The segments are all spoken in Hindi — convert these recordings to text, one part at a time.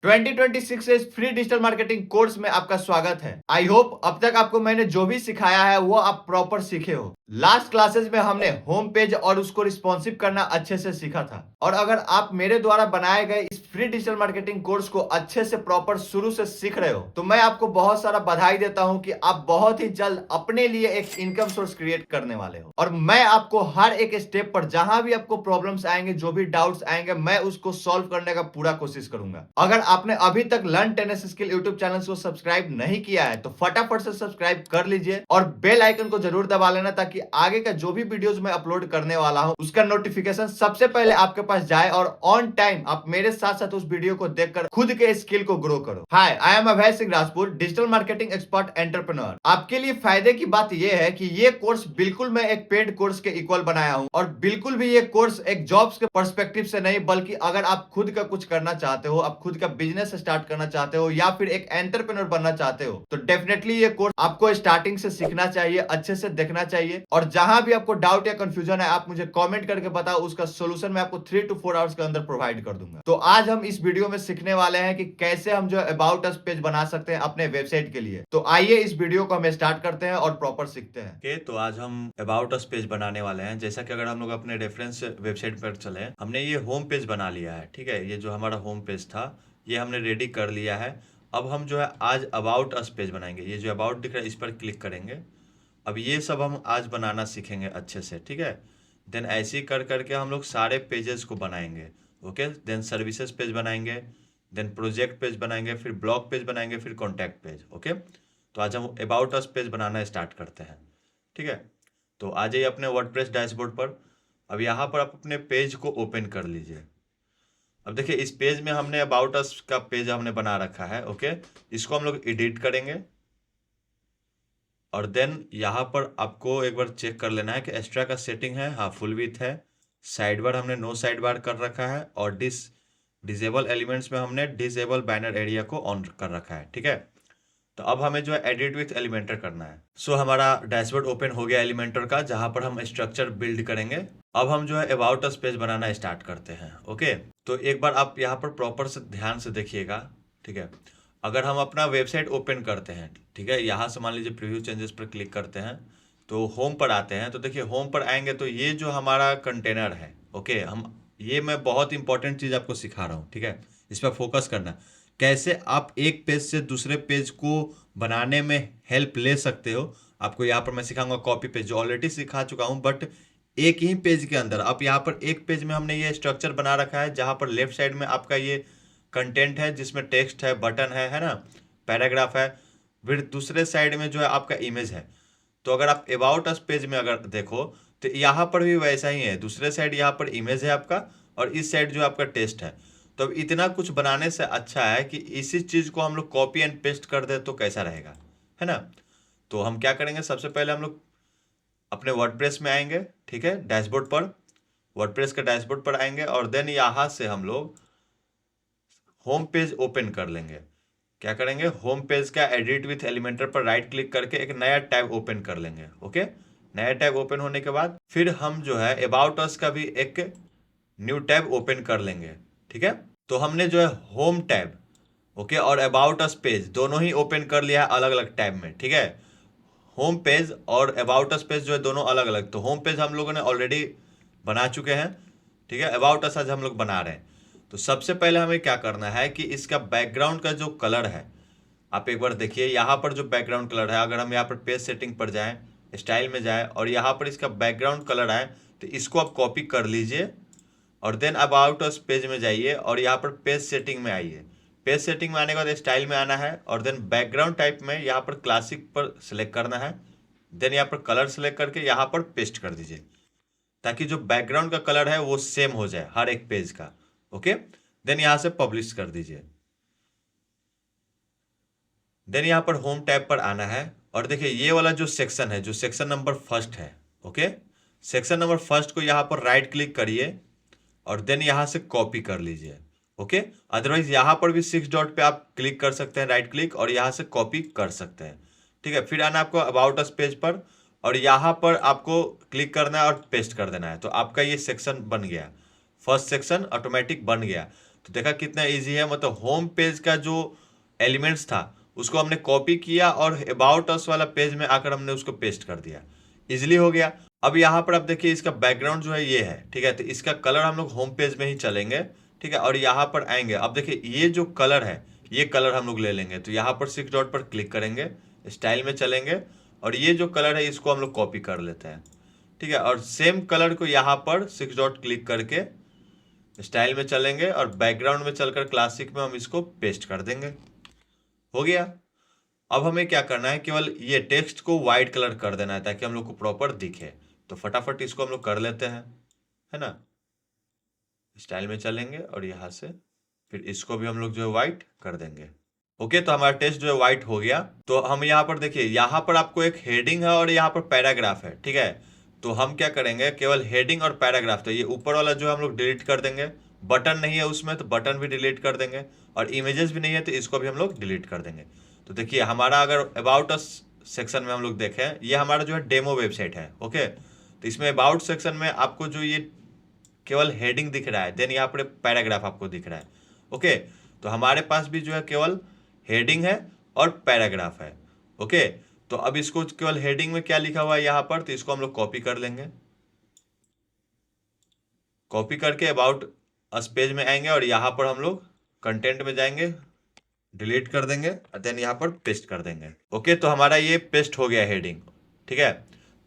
2026 से इस फ्री डिजिटल मार्केटिंग कोर्स में आपका स्वागत है। आई होप अब तक आपको मैंने जो भी सिखाया है वो आप प्रॉपर सीखे हो। लास्ट क्लासेस में हमने होम पेज और उसको रिस्पॉन्सिव करना अच्छे से सीखा था। और अगर आप मेरे द्वारा बनाए गए इस फ्री डिजिटल मार्केटिंग कोर्स को अच्छे से प्रॉपर शुरू से सीख रहे हो तो मैं आपको बहुत सारा बधाई देता हूं कि आप बहुत ही जल्द अपने लिए एक इनकम सोर्स क्रिएट करने वाले हो। और मैं आपको हर एक स्टेप पर जहां भी आपको प्रॉब्लम्स आएंगे, जो भी डाउट्स आएंगे, मैं उसको सॉल्व करने का पूरा कोशिश करूंगा। अगर आपने अभी तक learn tennis skill YouTube channel को सब्सक्राइब नहीं किया है तो फटाफट से सब्सक्राइब कर लीजिए और बेल आइकन को जरूर दबा लेना ताकि आगे का जो भी वीडियोस मैं अपलोड करने वाला हूं उसका नोटिफिकेशन सबसे पहले आपके पास जाए और ऑन टाइम आप मेरे साथ साथ उस वीडियो को देखकर खुद के स्किल को ग्रो करो। Hi, I am Abhay Singh Rajput, digital marketing expert entrepreneur. आपके लिए फायदे की बात यह है कि ये कोर्स बिल्कुल मैं एक पेड कोर्स के इक्वल बनाया हूं और बिल्कुल भी ये कोर्स एक जॉब्स के पर्सपेक्टिव से नहीं, बल्कि अगर आप खुद का कुछ करना चाहते हो, आप खुद का बिजनेस स्टार्ट करना चाहते हो या फिर एक एंटरप्रेन्योर बनना चाहते हो तो डेफिनेटली ये कोर्स आपको स्टार्टिंग से सीखना चाहिए, अच्छे से देखना चाहिए। और जहां भी आपको डाउट या कंफ्यूजन है आप मुझे कमेंट करके बताओ, उसका सोल्यूशन मैं आपको 3 to 4 आवर्स के अंदर प्रोवाइड कर दूंगा। तो आज हम इस वीडियो में सीखने वाले हैं कि कैसे हम जो अबाउट अस पेज बना सकते हैं अपने वेबसाइट के लिए। तो आइए इस वीडियो को हम स्टार्ट करते हैं और प्रॉपर सीखते हैं। ओके, तो आज हम अबाउट अस पेज बनाने वाले हैं। जैसा कि अगर हम लोग अपने रेफरेंस वेबसाइट पर चले, हमने ये होम पेज बना लिया है। ठीक है, ये जो हमारा होम पेज था ये हमने रेडी कर लिया है। अब हम जो है आज अबाउट अस पेज बनाएंगे। ये जो अबाउट दिख रहा है इस पर क्लिक करेंगे। अब ये सब हम आज बनाना सीखेंगे अच्छे से। ठीक है, देन ऐसे ही कर करके हम लोग सारे पेजेस को बनाएंगे। ओके, देन सर्विसेज पेज बनाएंगे, देन प्रोजेक्ट पेज बनाएंगे, फिर ब्लॉग पेज बनाएंगे, फिर कॉन्टैक्ट पेज। ओके, तो आज हम about us page banana start करते हैं। ठीक है, तो आ जाइए अपने वर्डप्रेस डैशबोर्ड पर। अब यहाँ पर आप अपने पेज को ओपन कर लीजिए। अब देखिए इस पेज में हमने अबाउट अस का पेज हमने बना रखा है। ओके, इसको हम लोग एडिट करेंगे और देन यहाँ पर आपको एक बार चेक कर लेना है कि एक्स्ट्रा का सेटिंग है, हाँ फुल विथ है। साइड बार हमने नो साइड बार कर रखा है और डिसेबल एलिमेंट्स में हमने डिसेबल बैनर एरिया को ऑन कर रखा है। ठीक है, तो अब हमें जो है एडिट विथ एलिमेंटर करना है। सो हमारा डैशबोर्ड ओपन हो गया एलिमेंटर का, जहां पर हम स्ट्रक्चर बिल्ड करेंगे। अब हम जो है about us page banana start करते हैं। ओके, तो एक बार आप यहाँ पर प्रॉपर से ध्यान से देखिएगा। ठीक है, अगर हम अपना वेबसाइट ओपन करते हैं, ठीक है, यहाँ से मान लीजिए प्रीव्यू चेंजेस पर क्लिक करते हैं तो होम पर आते हैं। तो देखिए होम पर आएंगे तो ये जो हमारा कंटेनर है, ओके, ये मैं बहुत इंपॉर्टेंट चीज़ आपको सिखा रहा हूँ। ठीक है, इस पर फोकस करना, कैसे आप एक पेज से दूसरे पेज को बनाने में हेल्प ले सकते हो। आपको यहाँ पर मैं सिखाऊंगा कॉपी पेज, जो ऑलरेडी सिखा चुका हूँ, बट एक ही पेज के अंदर। अब यहाँ पर एक पेज में हमने ये स्ट्रक्चर बना रखा है जहाँ पर लेफ्ट साइड में आपका ये कंटेंट है जिसमें टेक्स्ट है, बटन है ना, पैराग्राफ है। फिर दूसरे साइड में जो है आपका इमेज है। तो अगर आप अबाउट अस पेज में अगर देखो तो यहाँ पर भी वैसा ही है। दूसरे साइड यहाँ पर इमेज है आपका और इस साइड जो आपका टेक्स्ट है। तो अब इतना कुछ बनाने से अच्छा है कि इसी चीज़ को हम लोग कॉपी एंड पेस्ट कर दे तो कैसा रहेगा, है ना। तो हम क्या करेंगे, सबसे पहले हम लोग अपने वर्डप्रेस में आएंगे। ठीक है, डैशबोर्ड पर, वर्डप्रेस के डैशबोर्ड पर आएंगे और देन यहाँ से हम लोग होम पेज ओपन कर लेंगे। क्या करेंगे, होम पेज का एडिट विथ एलिमेंटर पर राइट क्लिक करके एक नया टैब ओपन कर लेंगे। ओके, नया टैब ओपन होने के बाद फिर हम जो है अबाउट अस का भी एक न्यू टैब ओपन कर लेंगे। ठीक है, तो हमने जो है होम टैब, ओके, और अबाउट अस पेज दोनों ही ओपन कर लिया है अलग अलग टैब में। ठीक है, होम पेज और अबाउट अस पेज जो है दोनों अलग अलग। तो होम पेज हम लोगों ने ऑलरेडी बना चुके हैं। ठीक है, अबाउट अस आज हम लोग बना रहे हैं। तो सबसे पहले हमें क्या करना है कि इसका बैकग्राउंड का जो कलर है, आप एक बार देखिए यहाँ पर जो बैकग्राउंड कलर है, अगर हम यहाँ पर पेज सेटिंग पर जाएं, स्टाइल में जाएं और यहाँ पर इसका बैकग्राउंड कलर आए तो इसको आप कॉपी कर लीजिए और देन अबाउट अस पेज में जाइए और यहाँ पर पेज सेटिंग में आइए। पेज सेटिंग में आने के बाद स्टाइल में आना है और देन बैकग्राउंड टाइप में यहाँ पर क्लासिक पर सिलेक्ट करना है। देन यहाँ पर कलर सेलेक्ट करके यहाँ पर पेस्ट कर दीजिए ताकि जो बैकग्राउंड का कलर है वो सेम हो जाए हर एक पेज का। ओके, देन यहाँ से पब्लिश कर दीजिए। देन यहाँ पर होम टैब पर आना है और देखिए ये वाला जो सेक्शन है, जो सेक्शन नंबर फर्स्ट है, ओके, सेक्शन नंबर फर्स्ट को यहाँ पर राइट क्लिक करिए और देन यहाँ से कॉपी कर लीजिए। ओके, अदरवाइज यहाँ पर भी 6 डॉट पे आप क्लिक कर सकते हैं, राइट क्लिक, और यहाँ से कॉपी कर सकते हैं। ठीक है, फिर आना आपको अबाउट अस पेज पर और यहाँ पर आपको क्लिक करना है और पेस्ट कर देना है। तो आपका ये सेक्शन बन गया, फर्स्ट सेक्शन ऑटोमेटिक बन गया। तो देखा कितना इजी है, मतलब होम पेज का जो एलिमेंट्स था उसको हमने कॉपी किया और अबाउट अस वाला पेज में आकर हमने उसको पेस्ट कर दिया, इजिली हो गया। अब यहाँ पर आप देखिए इसका बैकग्राउंड जो है ये है, ठीक है, तो इसका कलर हम लोग होम पेज में ही चलेंगे, ठीक है, और यहाँ पर आएंगे। अब देखिए ये जो कलर है ये कलर हम लोग ले लेंगे, तो यहाँ पर 6 डॉट पर क्लिक करेंगे, स्टाइल में चलेंगे और ये जो कलर है इसको हम लोग कॉपी कर लेते हैं, ठीक है, और सेम कलर को यहाँ पर 6 डॉट क्लिक करके स्टाइल में चलेंगे और बैकग्राउंड में चलकर क्लासिक में हम इसको पेस्ट कर देंगे, हो गया। अब हमें क्या करना है, केवल ये टेक्स्ट को वाइट कलर कर देना है ताकि हम लोग को प्रॉपर दिखे। तो फटाफट इसको हम लोग कर लेते हैं, है ना, स्टाइल में चलेंगे और यहाँ से फिर इसको भी हम लोग जो है वाइट कर देंगे। ओके, तो हमारा टेक्स्ट जो है वाइट हो गया। तो हम यहाँ पर देखिए, यहाँ पर आपको एक हेडिंग है और यहाँ पर पैराग्राफ है, ठीक है। तो हम क्या करेंगे, केवल हेडिंग और पैराग्राफ, तो ये ऊपर वाला जो हम लोग डिलीट कर देंगे। बटन नहीं है उसमें तो बटन भी डिलीट कर देंगे, और इमेजेस भी नहीं है तो इसको भी हम लोग डिलीट कर देंगे। तो देखिए हमारा अगर अबाउट अस सेक्शन में हम लोग देखें, ये हमारा जो है डेमो वेबसाइट है, ओके। तो इसमें अबाउट सेक्शन में आपको जो ये केवल हेडिंग दिख रहा है, देन यहाँ पर पैराग्राफ आपको दिख रहा है, ओके। तो हमारे पास भी जो है केवल हेडिंग है और पैराग्राफ है, ओके। तो अब इसको केवल हेडिंग में क्या लिखा हुआ है यहाँ पर, तो इसको हम लोग कॉपी कर लेंगे। कॉपी करके अबाउट अस पेज में आएंगे और यहाँ पर हम लोग कंटेंट में जाएंगे, डिलीट कर देंगे और देन यहाँ पर पेस्ट कर देंगे, ओके। तो हमारा ये पेस्ट हो गया हेडिंग, ठीक है।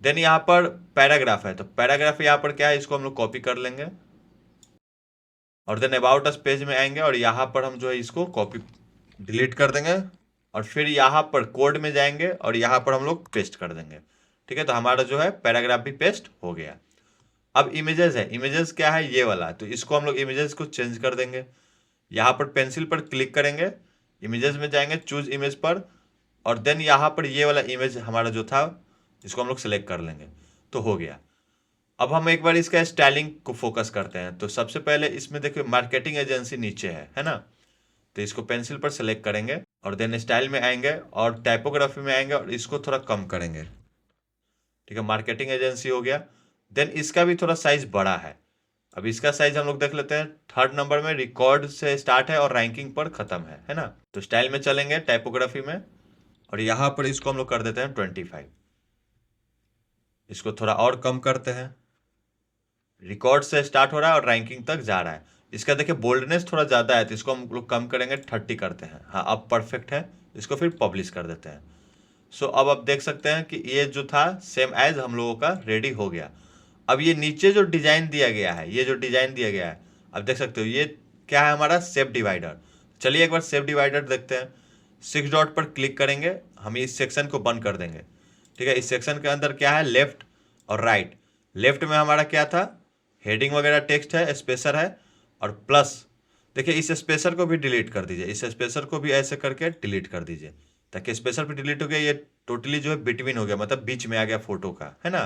देन यहाँ पर पैराग्राफ है, तो पैराग्राफ यहाँ पर क्या है, इसको हम लोग कॉपी कर लेंगे और देन अबाउट अस पेज में आएंगे और यहाँ पर हम जो है इसको कॉपी डिलीट कर देंगे और फिर यहाँ पर कोड में जाएंगे और यहाँ पर हम लोग पेस्ट कर देंगे, ठीक है। तो हमारा जो है पैराग्राफ भी पेस्ट हो गया। अब इमेजेस है, इमेजेस क्या है, ये वाला, तो इसको हम लोग इमेजेस को चेंज कर देंगे। यहाँ पर पेंसिल पर क्लिक करेंगे, इमेजेस में जाएंगे, चूज इमेज पर, और देन यहाँ पर ये वाला इमेज हमारा जो था इसको हम लोग सेलेक्ट कर लेंगे, तो हो गया। अब हम एक बार इसका स्टाइलिंग को फोकस करते हैं। तो सबसे पहले इसमें देखिए मार्केटिंग एजेंसी नीचे है ना, तो इसको पेंसिल पर सेलेक्ट करेंगे और देन स्टाइल में आएंगे और टाइपोग्राफी में आएंगे और इसको थोड़ा कम करेंगे, ठीक है। मार्केटिंग एजेंसी हो गया। देन इसका भी थोड़ा साइज बड़ा है, अब इसका साइज हम लोग देख लेते हैं। 3rd नंबर में रिकॉर्ड से स्टार्ट है और रैंकिंग पर खत्म है ना। तो स्टाइल में चलेंगे, टाइपोग्राफी में, और यहाँ पर इसको हम लोग कर देते हैं 25। इसको थोड़ा और कम करते हैं, रिकॉर्ड से स्टार्ट हो रहा है और रैंकिंग तक जा रहा है। इसका देखिए बोल्डनेस थोड़ा ज़्यादा है, तो इसको हम लोग कम करेंगे, 30 करते हैं। हाँ, अब परफेक्ट है, इसको फिर पब्लिश कर देते हैं। सो अब आप देख सकते हैं कि ये जो था सेम एज हम लोगों का रेडी हो गया। अब ये नीचे जो डिजाइन दिया गया है, ये जो डिजाइन दिया गया है, अब देख सकते हो ये क्या है, हमारा शेप डिवाइडर। चलिए एक बार शेप डिवाइडर देखते हैं। 6 डॉट पर क्लिक करेंगे, हम इस सेक्शन को बंद कर देंगे, ठीक है। इस सेक्शन के अंदर क्या है, लेफ्ट और राइट। लेफ्ट में हमारा क्या था, हेडिंग वगैरह टेक्स्ट है, स्पेसर है और प्लस। देखिए इस स्पेसर को भी डिलीट कर दीजिए, इस स्पेसर को भी ऐसे करके डिलीट कर दीजिए, ताकि स्पेसर भी डिलीट हो गया। ये टोटली जो है बिटवीन हो गया, मतलब बीच में आ गया फोटो का, है ना।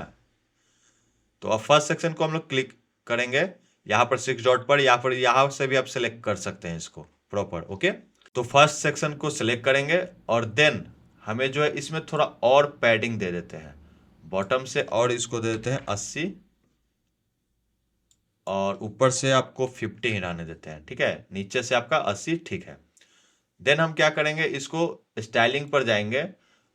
तो अब फर्स्ट सेक्शन को हम लोग क्लिक करेंगे यहाँ पर 6 डॉट पर, यहाँ से भी आप सेलेक्ट कर सकते हैं इसको प्रॉपर, ओके। तो फर्स्ट सेक्शन को सिलेक्ट करेंगे और देन हमें जो है इसमें थोड़ा और पैडिंग दे देते हैं बॉटम से, और इसको दे देते हैं 80 और ऊपर से आपको 50 हिलाने देते हैं, ठीक है। नीचे से आपका 80, ठीक है। देन हम क्या करेंगे, इसको स्टाइलिंग पर जाएंगे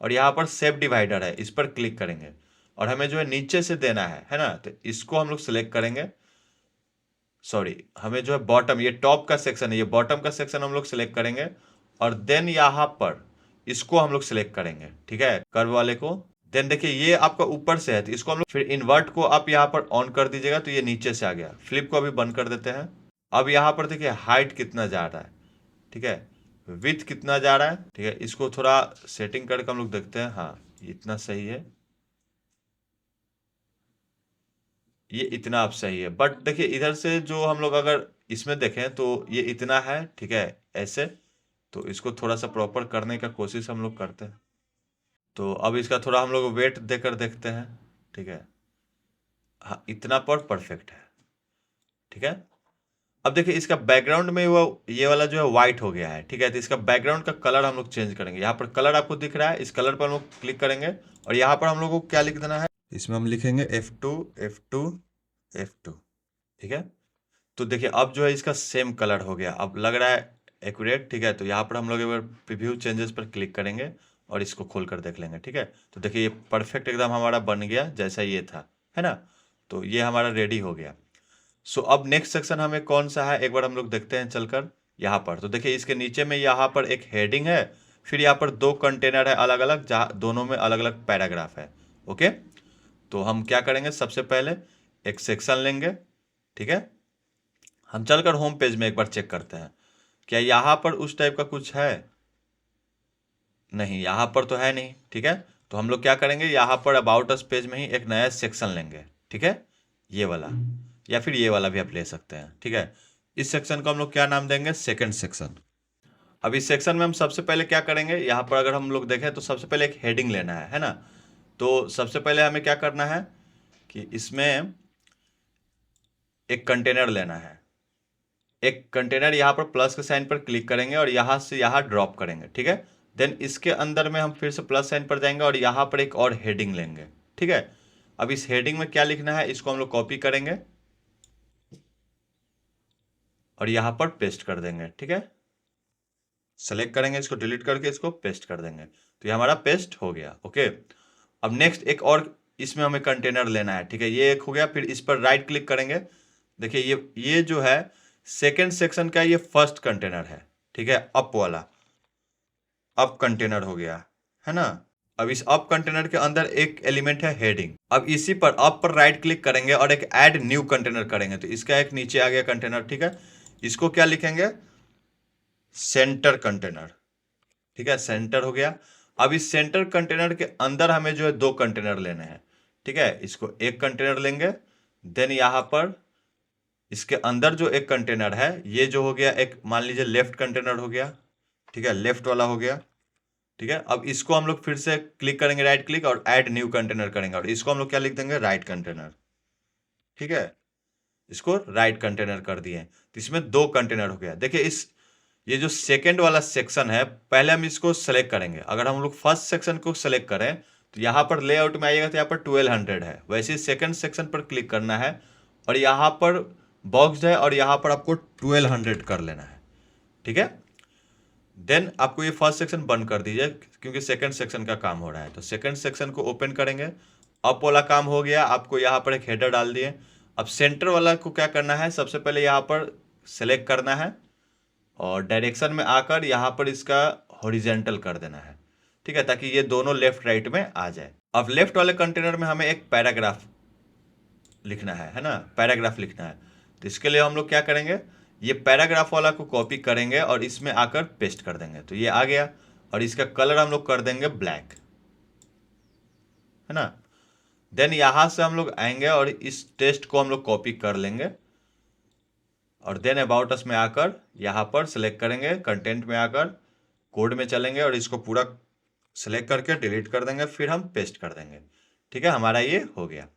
और यहाँ पर शेप डिवाइडर है, इस पर क्लिक करेंगे और हमें जो है नीचे से देना है ना। तो इसको हम लोग सिलेक्ट करेंगे, सॉरी, हमें जो है बॉटम, ये टॉप का सेक्शन है, ये बॉटम का सेक्शन हम लोग सिलेक्ट करेंगे और देन यहाँ पर इसको हम लोग सिलेक्ट करेंगे, ठीक है, कर्व वाले को। देन देखिए ये आपका ऊपर से है, तो इसको हम लोग फिर इन्वर्ट को आप यहाँ पर ऑन कर दीजिएगा, तो ये नीचे से आ गया। फ्लिप को अभी बंद कर देते हैं। अब यहाँ पर देखिए हाइट कितना जा रहा है, ठीक है, विड्थ कितना जा रहा है, ठीक है। इसको थोड़ा सेटिंग करके हम लोग देखते हैं, हाँ इतना सही है, ये इतना अब सही है। बट देखिए इधर से जो हम लोग अगर इसमें देखें तो ये इतना है, ठीक है, ऐसे। तो इसको थोड़ा सा प्रॉपर करने का कोशिश हम लोग करते हैं। तो अब इसका थोड़ा हम लोग वेट देकर देखते हैं, ठीक है, हाँ इतना पर परफेक्ट है, ठीक है। अब देखिए इसका बैकग्राउंड में वो ये वाला जो है वाइट हो गया है, ठीक है। तो इसका बैकग्राउंड का कलर हम लोग चेंज करेंगे। यहाँ पर कलर आपको दिख रहा है, इस कलर पर हम लोग क्लिक करेंगे और यहाँ पर हम लोग को क्या लिख देना है, इसमें हम लिखेंगे F2 F2 F2, ठीक है। तो देखिए अब जो है इसका सेम कलर हो गया, अब लग रहा है एक्यूरेट, ठीक है। तो यहाँ पर हम लोग एक बार प्रीव्यू चेंजेस पर क्लिक करेंगे और इसको खोल कर देख लेंगे, ठीक है। तो देखिए ये परफेक्ट एकदम हमारा बन गया जैसा ये था, है ना। तो ये हमारा रेडी हो गया। सो अब नेक्स्ट सेक्शन हमें कौन सा है एक बार हम लोग देखते हैं चलकर यहाँ पर। तो देखिए इसके नीचे में यहाँ पर एक हेडिंग है, फिर यहाँ पर 2 कंटेनर है अलग अलग, जहाँ दोनों में अलग अलग पैराग्राफ है। ओके, तो हम क्या करेंगे, सबसे पहले एक सेक्शन लेंगे, ठीक है। हम चलकर होम पेज में एक बार चेक करते हैं, क्या यहाँ पर उस टाइप का कुछ है। नहीं, यहाँ पर तो है नहीं, ठीक है। तो हम लोग क्या करेंगे, यहाँ पर अबाउट अस पेज में ही एक नया सेक्शन लेंगे, ठीक है, ये वाला, या फिर ये वाला भी आप ले सकते हैं, ठीक है। इस सेक्शन को हम लोग क्या नाम देंगे, सेकंड सेक्शन। अब इस सेक्शन में हम सबसे पहले क्या करेंगे, यहाँ पर अगर हम लोग देखें तो सबसे पहले एक हेडिंग लेना है ना। तो सबसे पहले हमें क्या करना है कि इसमें एक कंटेनर लेना है। एक कंटेनर यहाँ पर प्लस के साइन पर क्लिक करेंगे और यहाँ से यहाँ ड्रॉप करेंगे, ठीक है। देन इसके अंदर में हम फिर से प्लस साइन पर जाएंगे और यहाँ पर एक और हेडिंग लेंगे, ठीक है। अब इस हेडिंग में क्या लिखना है, इसको हम लोग कॉपी करेंगे और यहाँ पर पेस्ट कर देंगे, ठीक है। सेलेक्ट करेंगे, इसको डिलीट करके इसको पेस्ट कर देंगे, तो ये हमारा पेस्ट हो गया। ओके, अब नेक्स्ट एक और इसमें हमें कंटेनर लेना है, ठीक है। ये एक हो गया, फिर इस पर राइट क्लिक करेंगे। देखिए ये जो है सेकेंड सेक्शन का ये फर्स्ट कंटेनर है, ठीक है, अप वाला, अप कंटेनर हो गया, है ना। अब इस अप कंटेनर के अंदर एक एलिमेंट है हेडिंग। अब इसी पर अप पर राइट क्लिक करेंगे और एक ऐड न्यू कंटेनर करेंगे, तो इसका एक नीचे आ गया कंटेनर, ठीक है। इसको क्या लिखेंगे, सेंटर कंटेनर, ठीक है, सेंटर हो गया। अब इस सेंटर कंटेनर के अंदर हमें जो है 2 कंटेनर लेने हैं, ठीक है। इसको एक कंटेनर लेंगे, देन यहाँ पर इसके अंदर जो एक कंटेनर है, ये जो हो गया एक, मान लीजिए लेफ्ट कंटेनर हो गया, ठीक है, लेफ्ट वाला हो गया, ठीक है। अब इसको हम लोग फिर से क्लिक करेंगे, राइट क्लिक, और ऐड न्यू कंटेनर करेंगे और इसको हम लोग क्या लिख देंगे, राइट कंटेनर, ठीक है। इसको राइट कंटेनर कर दिए, तो इसमें 2 कंटेनर हो गया। देखिए ये जो सेकेंड वाला सेक्शन है, पहले हम इसको सेलेक्ट करेंगे। अगर हम लोग फर्स्ट सेक्शन को सेलेक्ट करें तो यहाँ पर लेआउट में आइएगा तो यहाँ पर 1200 है, वैसे ही सेकेंड सेक्शन पर क्लिक करना है और यहाँ पर बॉक्स है और यहाँ पर आपको 1200 कर लेना है, ठीक है। देन आपको ये फर्स्ट सेक्शन बंद कर दीजिए क्योंकि सेकंड सेक्शन का काम हो रहा है। तो सेकंड सेक्शन को ओपन करेंगे, अप वाला काम हो गया, आपको यहाँ पर एक हेडर डाल दिए। अब सेंटर वाला को क्या करना है, सबसे पहले यहाँ पर सेलेक्ट करना है और डायरेक्शन में आकर यहाँ पर इसका हॉरिजेंटल कर देना है, ठीक है, ताकि ये दोनों लेफ्ट राइट में आ जाए। अब लेफ्ट वाले कंटेनर में हमें एक पैराग्राफ लिखना है ना, पैराग्राफ लिखना है। तो इसके लिए हम लोग क्या करेंगे, ये पैराग्राफ वाला को कॉपी करेंगे और इसमें आकर पेस्ट कर देंगे, तो ये आ गया। और इसका कलर हम लोग कर देंगे ब्लैक, है ना। देन यहाँ से हम लोग आएंगे और इस टेक्स्ट को हम लोग कॉपी कर लेंगे और देन अबाउट अस में आकर यहाँ पर सेलेक्ट करेंगे, कंटेंट में आकर कोड में चलेंगे और इसको पूरा सेलेक्ट करके डिलीट कर देंगे, फिर हम पेस्ट कर देंगे, ठीक है। हमारा ये हो गया।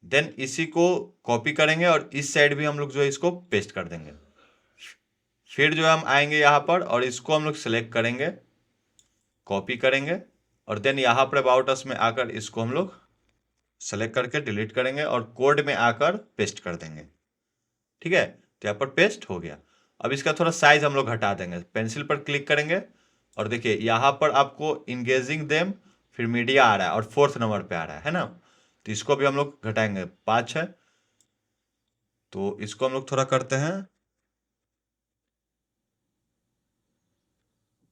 देन इसी को कॉपी करेंगे और इस साइड भी हम लोग जो है इसको पेस्ट कर देंगे। फिर जो हम आएंगे यहाँ पर और इसको हम लोग सेलेक्ट करेंगे, कॉपी करेंगे और देन यहाँ पर अबाउट अस में आकर इसको हम लोग सेलेक्ट करके डिलीट करेंगे और कोड में आकर पेस्ट कर देंगे, ठीक है। तो यहाँ पर पेस्ट हो गया। अब इसका थोड़ा साइज हम लोग घटा देंगे, पेंसिल पर क्लिक करेंगे और देखिए यहाँ पर आपको इंगेजिंग देम, फिर मीडिया आ रहा है और 4th नंबर पे आ रहा है ना। तो इसको भी हम लोग घटाएंगे, 5 है, तो इसको हम लोग थोड़ा करते हैं,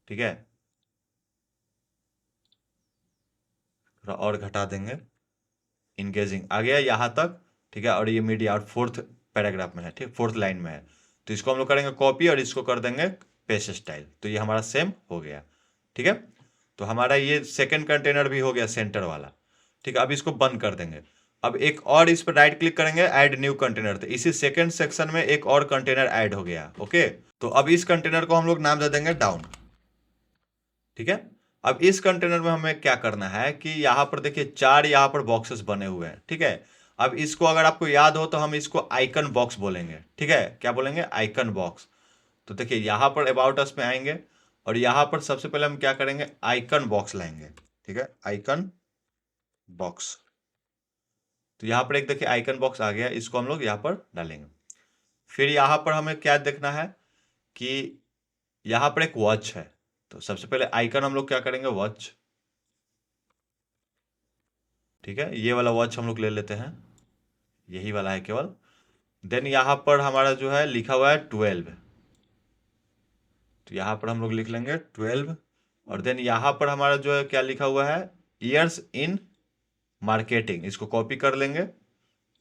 ठीक है, थोड़ा और घटा देंगे। इंगेजिंग आ गया यहाँ तक, ठीक है, और ये मीडिया और 4th पैराग्राफ में है, ठीक, 4th लाइन में है। तो इसको हम लोग करेंगे कॉपी और इसको कर देंगे पेस्ट स्टाइल, तो ये हमारा सेम हो गया, ठीक है। तो हमारा ये सेकंड कंटेनर भी हो गया सेंटर वाला, ठीक है। अब इसको बंद कर देंगे। अब एक और इस पर राइट क्लिक करेंगे, ऐड न्यू कंटेनर, तो इसी सेकंड सेक्शन में एक और कंटेनर ऐड हो गया। ओके, तो अब इस कंटेनर को हम लोग नाम दे देंगे डाउन, ठीक है। अब इस कंटेनर में हमें क्या करना है कि यहाँ पर देखिए 4 यहाँ पर बॉक्सेस बने हुए हैं, ठीक है। अब इसको अगर आपको याद हो तो हम इसको आइकन बॉक्स बोलेंगे, ठीक है। क्या बोलेंगे, आइकन बॉक्स। तो देखिए यहाँ पर अबाउट अस में आएंगे और यहाँ पर सबसे पहले हम क्या करेंगे, आइकन बॉक्स लाएंगे, ठीक है, आइकन बॉक्स। तो यहाँ पर एक देखिए आइकन बॉक्स आ गया, इसको हम लोग यहाँ पर डालेंगे। फिर यहाँ पर हमें क्या देखना है कि यहाँ पर एक वॉच है, तो सबसे पहले आइकन हम लोग क्या करेंगे, वॉच, ठीक है, ये वाला वॉच हम लोग ले लेते हैं, यही वाला है केवल। देन यहाँ पर हमारा जो है लिखा हुआ है 12, तो यहाँ पर हम लोग लिख लेंगे 12। और देन यहाँ पर हमारा जो है क्या लिखा हुआ है, ईयर्स इन मार्केटिंग, इसको कॉपी कर लेंगे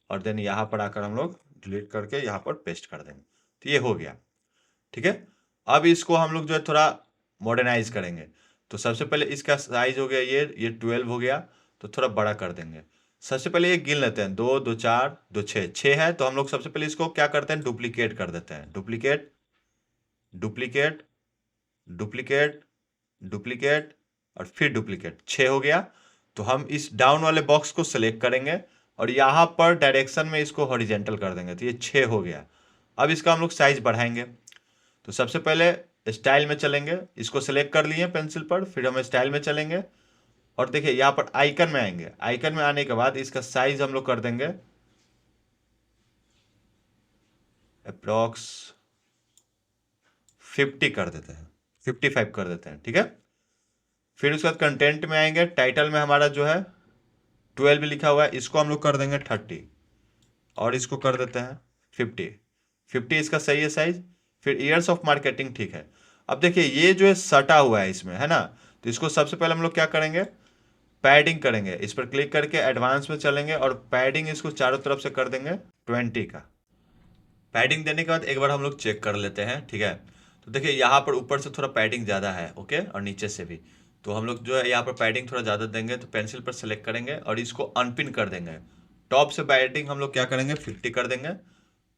और देन यहाँ पर आकर हम लोग डिलीट करके यहाँ पर पेस्ट कर देंगे, तो ये हो गया, ठीक है। अब इसको हम लोग जो है थोड़ा मॉडर्नाइज करेंगे, तो सबसे पहले इसका साइज हो गया ये 12 हो गया, तो थोड़ा बड़ा कर देंगे। सबसे पहले ये गिन लेते हैं, 2 2 4 2 6, 6 है, तो हम लोग सबसे पहले इसको क्या करते हैं, डुप्लीकेट कर देते हैं, डुप्लीकेट डुप्लीकेट डुप्लीकेट डुप्लीकेट और फिर डुप्लीकेट, 6 हो गया। तो हम इस डाउन वाले बॉक्स को सिलेक्ट करेंगे और यहाँ पर डायरेक्शन में इसको हॉरिजेंटल कर देंगे, तो ये 6 हो गया। अब इसका हम लोग साइज बढ़ाएंगे, तो सबसे पहले स्टाइल में चलेंगे, इसको सिलेक्ट कर लिए पेंसिल पर, फिर हम स्टाइल में चलेंगे और देखिए यहाँ पर आइकन में आएंगे। आइकन में आने के बाद इसका साइज हम लोग कर देंगे अप्रॉक्स 50 कर देते हैं, 55 कर देते हैं, ठीक है। फिर उसके बाद कंटेंट में आएंगे, टाइटल में हमारा जो है 12 लिखा हुआ है, इसको हम लोग कर देंगे 30 और इसको कर देते हैं 50, 50 इसका सही है साइज। फिर ईयर्स ऑफ मार्केटिंग, ठीक है। अब देखिए ये जो है सटा हुआ है इसमें, है ना, तो इसको सबसे पहले हम लोग क्या करेंगे, पैडिंग करेंगे, इस पर क्लिक करके एडवांस में चलेंगे और पैडिंग इसको चारों तरफ से कर देंगे 20 का। पैडिंग देने के बाद एक बार हम लोग चेक कर लेते हैं, ठीक है। तो देखिए यहाँ पर ऊपर से थोड़ा पैडिंग ज़्यादा है, ओके, और नीचे से भी, तो हम लोग जो है यहाँ पर पैडिंग थोड़ा ज़्यादा देंगे, तो पेंसिल पर सेलेक्ट करेंगे और इसको अनपिन कर देंगे। टॉप से पैडिंग हम लोग क्या करेंगे, 50 कर देंगे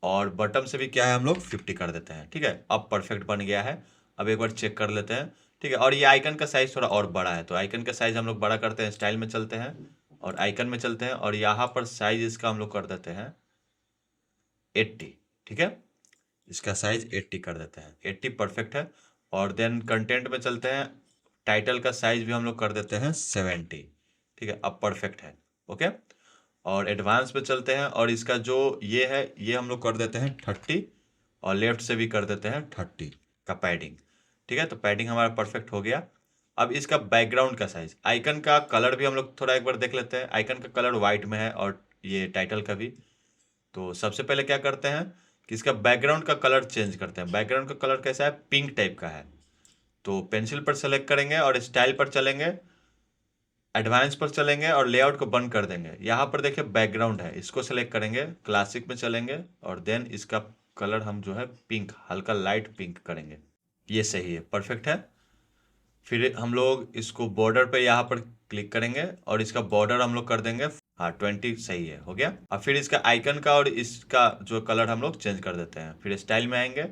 और बॉटम से भी क्या है हम लोग 50 कर देते हैं, ठीक है। अब परफेक्ट बन गया है। अब एक बार चेक कर लेते हैं, ठीक है। और ये आइकन का साइज थोड़ा और बड़ा है, तो आइकन का साइज हम लोग बड़ा करते हैं, स्टाइल में चलते हैं और आइकन में चलते हैं और यहाँ पर साइज इसका हम लोग कर देते हैं 80, ठीक है। इसका साइज 80 कर देते हैं, 80 परफेक्ट है। और देन कंटेंट में चलते हैं, टाइटल का साइज भी हम लोग कर देते हैं 70, ठीक है, अब परफेक्ट है, ओके। और एडवांस पे चलते हैं और इसका जो ये है ये हम लोग कर देते हैं 30 और लेफ्ट से भी कर देते हैं 30 का पैडिंग, ठीक है। तो पैडिंग हमारा परफेक्ट हो गया। अब इसका बैकग्राउंड का साइज, आइकन का कलर भी हम लोग थोड़ा एक बार देख लेते हैं। आइकन का कलर वाइट में है और ये टाइटल का भी, तो सबसे पहले क्या करते हैं कि इसका बैकग्राउंड का कलर चेंज करते हैं। बैकग्राउंड का कलर कैसा है, पिंक टाइप का है, तो पेंसिल पर सेलेक्ट करेंगे और स्टाइल पर चलेंगे, एडवांस पर चलेंगे और लेआउट को बंद कर देंगे। यहाँ पर देखिए बैकग्राउंड है, इसको सेलेक्ट करेंगे, क्लासिक में चलेंगे और देन इसका कलर हम जो है पिंक, हल्का लाइट पिंक करेंगे, ये सही है, परफेक्ट है। फिर हम लोग इसको बॉर्डर पे यहाँ पर क्लिक करेंगे और इसका बॉर्डर हम लोग कर देंगे, हाँ 20 सही है, हो गया। अब फिर इसका आइकन का और इसका जो कलर हम लोग चेंज कर देते हैं। फिर स्टाइल में आएंगे,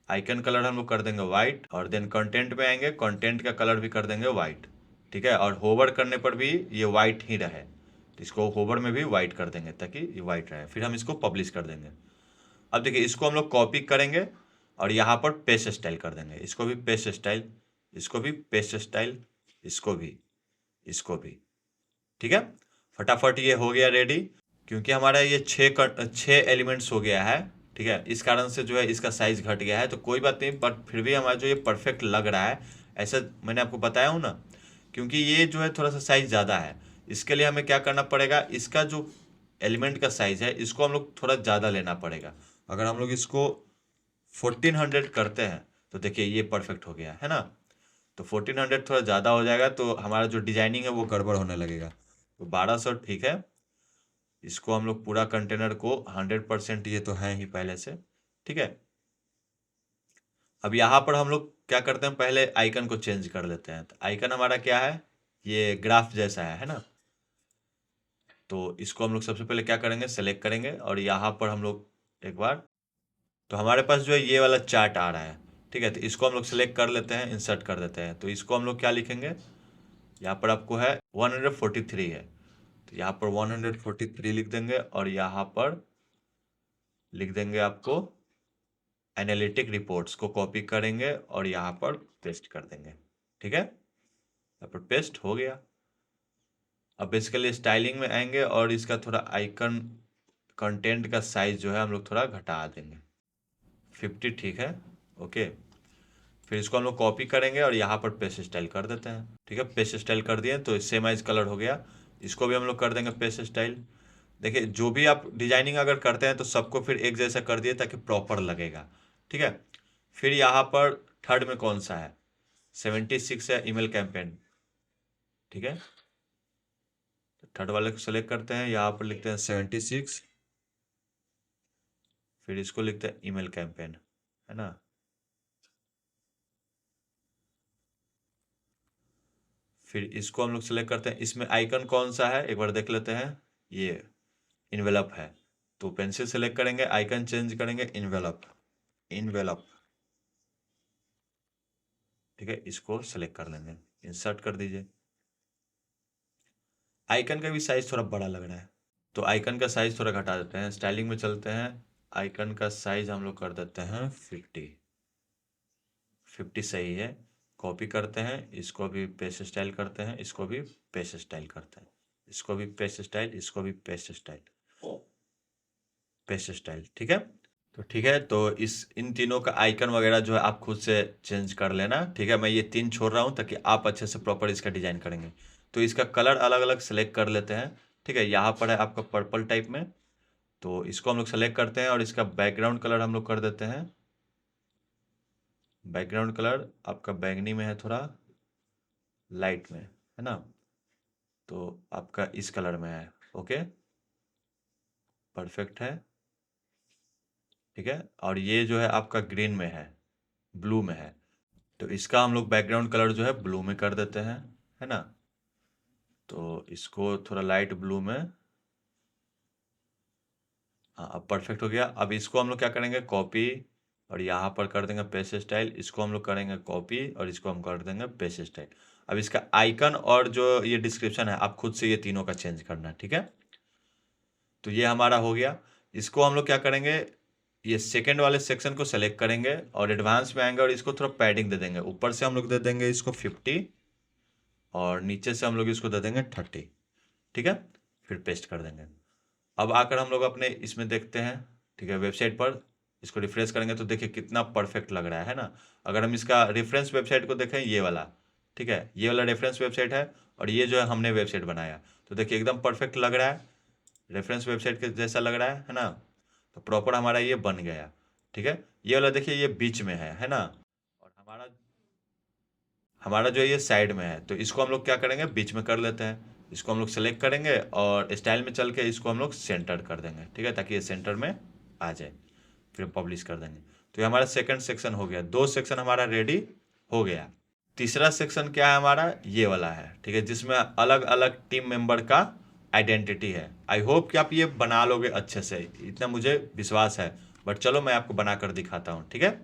आइकन कलर हम लोग कर देंगे वाइट और देन कंटेंट में आएंगे, कंटेंट का कलर भी कर देंगे वाइट, ठीक है। और होवर करने पर भी ये वाइट ही रहे, तो इसको होवर में भी वाइट कर देंगे ताकि ये वाइट रहे। फिर हम इसको पब्लिश कर देंगे। अब देखिए इसको हम लोग कॉपी करेंगे और यहाँ पर पेस्ट स्टाइल कर देंगे, इसको भी पेस्ट स्टाइल, इसको भी पेस्ट स्टाइल, इसको भी, इसको भी, ठीक है। फटाफट ये हो गया रेडी, क्योंकि हमारा ये 6 एलिमेंट्स हो गया है, ठीक है। इस कारण से जो है इसका साइज घट गया है, तो कोई बात नहीं, बट फिर भी हमारा जो ये परफेक्ट लग रहा है, ऐसा मैंने आपको बताया हूँ ना, क्योंकि ये जो है थोड़ा सा साइज ज़्यादा है। इसके लिए हमें क्या करना पड़ेगा, इसका जो एलिमेंट का साइज है इसको हम लोग थोड़ा ज़्यादा लेना पड़ेगा। अगर हम लोग इसको 1400 करते हैं तो देखिए ये परफेक्ट हो गया है ना। तो 1400 थोड़ा ज़्यादा हो जाएगा तो हमारा जो डिजाइनिंग है वो गड़बड़ होने लगेगा, तो 1200 ठीक है। इसको हम लोग पूरा कंटेनर को 100%, ये तो है ही पहले से, ठीक है। अब यहाँ पर हम लोग क्या करते हैं, पहले आइकन को चेंज कर लेते हैं। तो आइकन हमारा क्या है, ये ग्राफ जैसा है ना। तो इसको हम लोग सबसे पहले क्या करेंगे, सेलेक्ट करेंगे और यहाँ पर हम लोग एक बार, तो हमारे पास जो है ये वाला चार्ट आ रहा है, ठीक है। तो इसको हम लोग सेलेक्ट कर लेते हैं, इंसर्ट कर देते हैं। तो इसको हम लोग क्या लिखेंगे, यहाँ पर आपको है 143 है, तो यहाँ पर 143 लिख देंगे और यहाँ पर लिख देंगे आपको एनालिटिक रिपोर्ट्स, को कॉपी करेंगे और यहाँ पर पेस्ट कर देंगे, ठीक है। यहाँ पर पेस्ट हो गया। अब बेसिकली स्टाइलिंग में आएंगे और इसका थोड़ा आइकन कंटेंट का साइज जो है हम लोग थोड़ा घटा देंगे, 50 ठीक है। ओके, फिर इसको हम लोग कॉपी करेंगे और यहाँ पर पेस्ट स्टाइल कर देते हैं। ठीक है, पेस्ट स्टाइल कर दिए तो सेम एज कलर हो गया। इसको भी हम लोग कर देंगे पेस्ट स्टाइल। देखिए, जो भी आप डिजाइनिंग अगर करते हैं तो सबको फिर एक जैसा कर दिए ताकि प्रॉपर लगेगा। ठीक है, फिर यहाँ पर थर्ड में कौन सा है, 76 है, ईमेल कैंपेन। ठीक है, थर्ड वाले को सेलेक्ट करते हैं, यहाँ पर लिखते हैं 76, फिर इसको लिखते हैं ईमेल कैंपेन, है ना। फिर इसको हम लोग सेलेक्ट करते हैं, इसमें आइकन कौन सा है एक बार देख लेते हैं, ये इन्वेलप है। तो पेंसिल सेलेक्ट करेंगे, आइकन चेंज करेंगे, इन्वेलप, इन्वेलप। ठीक है, इसको सेलेक्ट कर लेंगे, इंसर्ट कर दीजिए। आइकन का भी साइज थोड़ा बड़ा लग रहा है, तो आइकन का साइज थोड़ा घटा देते हैं। स्टाइलिंग में चलते हैं, आइकन का साइज हम लोग कर देते हैं 50 सही है। कॉपी करते हैं, इसको भी पेस्ट स्टाइल करते हैं, इसको भी पेस्ट स्टाइल करते हैं, इसको भी पेस्ट स्टाइल, इसको भी पेस्ट स्टाइल, पेस्ट स्टाइल। ठीक है, तो ठीक है, तो इन तीनों का आइकन वगैरह जो है आप खुद से चेंज कर लेना। ठीक है, मैं ये 3 छोड़ रहा हूँ ताकि आप अच्छे से प्रॉपर इसका डिजाइन करेंगे। तो इसका कलर अलग अलग सेलेक्ट कर लेते हैं। ठीक है, यहाँ पर है आपका पर्पल टाइप में, तो इसको हम लोग सेलेक्ट करते हैं और इसका बैकग्राउंड कलर हम लोग कर देते हैं। बैकग्राउंड कलर आपका बैंगनी में है, थोड़ा लाइट में, है ना, तो आपका इस कलर में है। ओके, परफेक्ट है। ठीक है, और ये जो है आपका ग्रीन में है, ब्लू में है, तो इसका हम लोग बैकग्राउंड कलर जो है ब्लू में कर देते हैं, है ना। तो इसको थोड़ा लाइट ब्लू में, हाँ अब परफेक्ट हो गया। अब इसको हम लोग क्या करेंगे, कॉपी, और यहाँ पर कर देंगे पेस्ट स्टाइल। इसको हम लोग करेंगे कॉपी और इसको हम कर देंगे पेस्ट स्टाइल। अब इसका आइकन और जो ये डिस्क्रिप्शन है आप खुद से ये तीनों का चेंज करना है। ठीक है, तो ये हमारा हो गया। इसको हम लोग क्या करेंगे, ये सेकंड वाले सेक्शन को सेलेक्ट करेंगे और एडवांस में आएंगे और इसको थोड़ा पैडिंग दे देंगे। ऊपर से हम लोग दे देंगे इसको 50 और नीचे से हम लोग इसको दे देंगे 30। ठीक है, फिर पेस्ट कर देंगे। अब आकर हम लोग अपने इसमें देखते हैं, ठीक है, वेबसाइट पर इसको रिफ्रेश करेंगे तो देखिए कितना परफेक्ट लग रहा है ना। अगर हम इसका रेफरेंस वेबसाइट को देखें, ये वाला, ठीक है, ये वाला रेफरेंस वेबसाइट है और ये जो है हमने वेबसाइट बनाया, तो देखिए एकदम परफेक्ट लग रहा है, रेफरेंस वेबसाइट के जैसा लग रहा है ना। तो प्रॉपर हमारा ये बन गया। ठीक है, ये वाला देखिए ये बीच में है ना, और हमारा हमारा जो ये साइड में है, तो इसको हम लोग क्या करेंगे, बीच में कर लेते हैं। इसको हम लोग सेलेक्ट करेंगे और स्टाइल में चल के इसको हम लोग सेंटर कर देंगे। ठीक है, ताकि ये सेंटर में आ जाए, फिर पब्लिश कर देंगे। तो ये हमारा सेकंड सेक्शन हो गया, 2 सेक्शन हमारा रेडी हो गया। तीसरा सेक्शन क्या है हमारा, ये वाला है। ठीक है, जिसमें अलग अलग टीम मेंबर का आइडेंटिटी है। आई होप कि आप ये बना लोगे अच्छे से, इतना मुझे विश्वास है। बट चलो मैं आपको बनाकर दिखाता हूँ। ठीक है,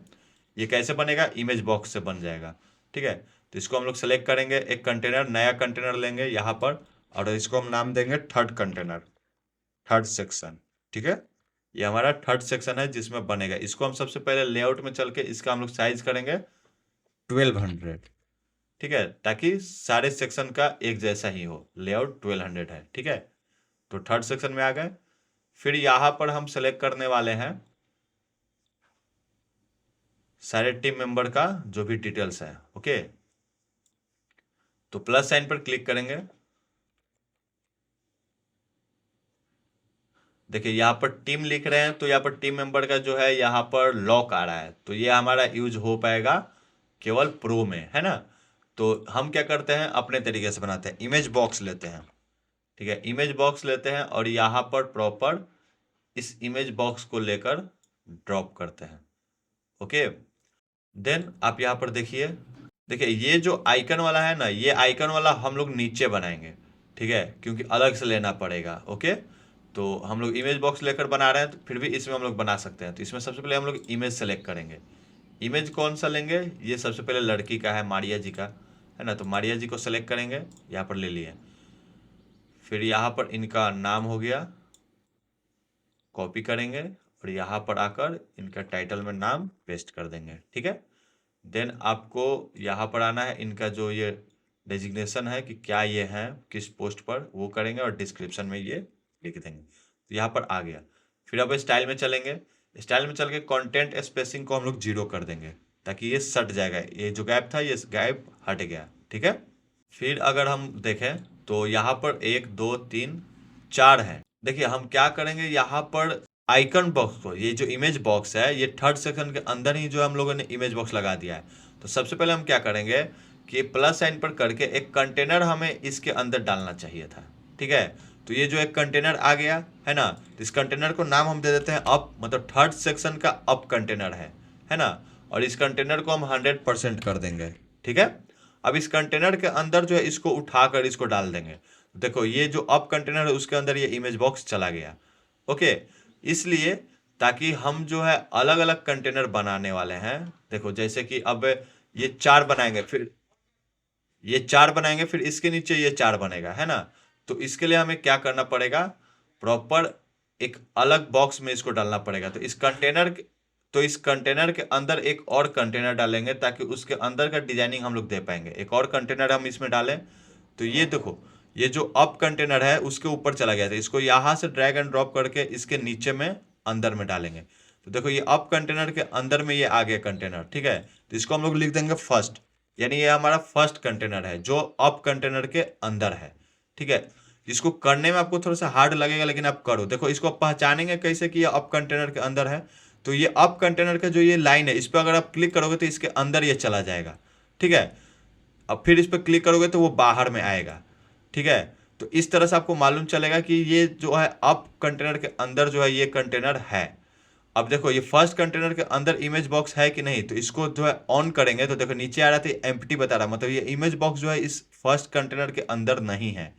ये कैसे बनेगा, इमेज बॉक्स से बन जाएगा। ठीक है, तो इसको हम लोग सेलेक्ट करेंगे, एक कंटेनर, नया कंटेनर लेंगे यहाँ पर, और इसको हम नाम देंगे थर्ड कंटेनर, थर्ड सेक्शन। ठीक है, ये हमारा थर्ड सेक्शन है जिसमें बनेगा। इसको हम सबसे पहले लेआउट में चल के इसका हम लोग साइज करेंगे 1200। ठीक है, ताकि सारे सेक्शन का एक जैसा ही हो, लेआउट 1200 है। ठीक है, तो थर्ड सेक्शन में आ गए। फिर यहाँ पर हम सेलेक्ट करने वाले हैं सारे टीम मेंबर का जो भी डिटेल्स है। ओके, तो प्लस साइन पर क्लिक करेंगे। देखिए यहाँ पर टीम लिख रहे हैं, तो यहाँ पर टीम मेंबर का जो है यहाँ पर लॉक आ रहा है, तो ये हमारा यूज हो पाएगा केवल प्रो में, है ना। तो हम क्या करते हैं, अपने तरीके से बनाते हैं, इमेज बॉक्स लेते हैं। ठीक है, इमेज बॉक्स लेते हैं और यहाँ पर प्रॉपर इस इमेज बॉक्स को लेकर ड्रॉप करते हैं। ओके, देन आप यहाँ पर देखिए, देखिए ये जो आइकन वाला है ना, ये आइकन वाला हम लोग नीचे बनाएंगे। ठीक है, क्योंकि अलग से लेना पड़ेगा। ओके, तो हम लोग इमेज बॉक्स लेकर बना रहे हैं, तो फिर भी इसमें हम लोग बना सकते हैं। तो इसमें सबसे पहले हम लोग इमेज सेलेक्ट करेंगे। इमेज कौन सा लेंगे, ये सबसे पहले लड़की का है, मारिया जी का, है ना। तो मारिया जी को सेलेक्ट करेंगे, यहाँ पर ले लिए। फिर यहाँ पर इनका नाम हो गया, कॉपी करेंगे और यहाँ पर आकर इनका टाइटल में नाम पेस्ट कर देंगे। ठीक है, देन आपको यहाँ पर आना है, इनका जो ये डेजिग्नेशन है कि क्या ये है, किस पोस्ट पर, वो करेंगे और डिस्क्रिप्शन में ये लिख देंगे। तो यहाँ पर आ गया। फिर अब स्टाइल में चलेंगे। स्टाइल में चल के कंटेंट स्पेसिंग को हम लोग 0 कर देंगे ताकि ये सट जाएगा, ये जो गैप था ये गैप हट गया। ठीक है, फिर अगर हम देखें तो यहाँ पर 1 2 3 4 है। देखिए हम क्या करेंगे, यहाँ पर आइकन बॉक्स को, ये जो इमेज बॉक्स है ये थर्ड सेक्शन के अंदर ही जो हम लोगों ने इमेज बॉक्स लगा दिया है। तो सबसे पहले हम क्या करेंगे कि प्लस साइन पर करके एक कंटेनर हमें इसके अंदर डालना चाहिए था। ठीक है, तो ये जो एक कंटेनर आ गया है ना, तो इस कंटेनर को नाम हम दे देते हैं अप, मतलब थर्ड सेक्शन का अप कंटेनर है ना। और इस कंटेनर को हम 100% कर देंगे। ठीक है, अब इस कंटेनर के अंदर जो है इसको उठाकर इसको डाल देंगे। देखो ये जो अप कंटेनर है उसके अंदर ये इमेज बॉक्स चला गया। ओके, इसलिए ताकि हम जो है अलग अलग कंटेनर बनाने वाले हैं। देखो जैसे कि अब ये 4 बनाएंगे, फिर ये 4 बनाएंगे, फिर इसके नीचे ये 4 बनेगा, है ना। तो इसके लिए हमें क्या करना पड़ेगा, प्रॉपर एक अलग बॉक्स में इसको डालना पड़ेगा। तो इस कंटेनर के अंदर एक और कंटेनर डालेंगे ताकि उसके अंदर का डिजाइनिंग हम लोग दे पाएंगे। एक और कंटेनर हम इसमें डालें तो ये देखो ये जो अप कंटेनर है उसके ऊपर चला गया था, इसको यहाँ से ड्रैग एंड ड्रॉप करके इसके नीचे में अंदर में डालेंगे। तो देखो ये अप कंटेनर के अंदर में ये आ गया कंटेनर। ठीक है, तो इसको हम लोग लिख देंगे फर्स्ट, यानी ये हमारा फर्स्ट कंटेनर है जो अप कंटेनर के अंदर है। ठीक है, इसको करने में आपको थोड़ा सा हार्ड लगेगा लेकिन आप करो। देखो इसको आप पहचानेंगे कैसे कि ये अप कंटेनर के अंदर है, तो ये अप कंटेनर का जो ये लाइन है इस पर अगर आप क्लिक करोगे तो इसके अंदर ये चला जाएगा। ठीक है, अब फिर इस पर क्लिक करोगे तो वो बाहर में आएगा। ठीक है, तो इस तरह से आपको मालूम चलेगा कि ये जो है अप कंटेनर के अंदर जो है ये कंटेनर है। अब देखो ये फर्स्ट कंटेनर के अंदर इमेज बॉक्स है कि नहीं, तो इसको जो है ऑन करेंगे तो देखो नीचे आ रहा था एम्प्टी बता रहा, मतलब ये इमेज बॉक्स जो है इस फर्स्ट कंटेनर के अंदर नहीं है।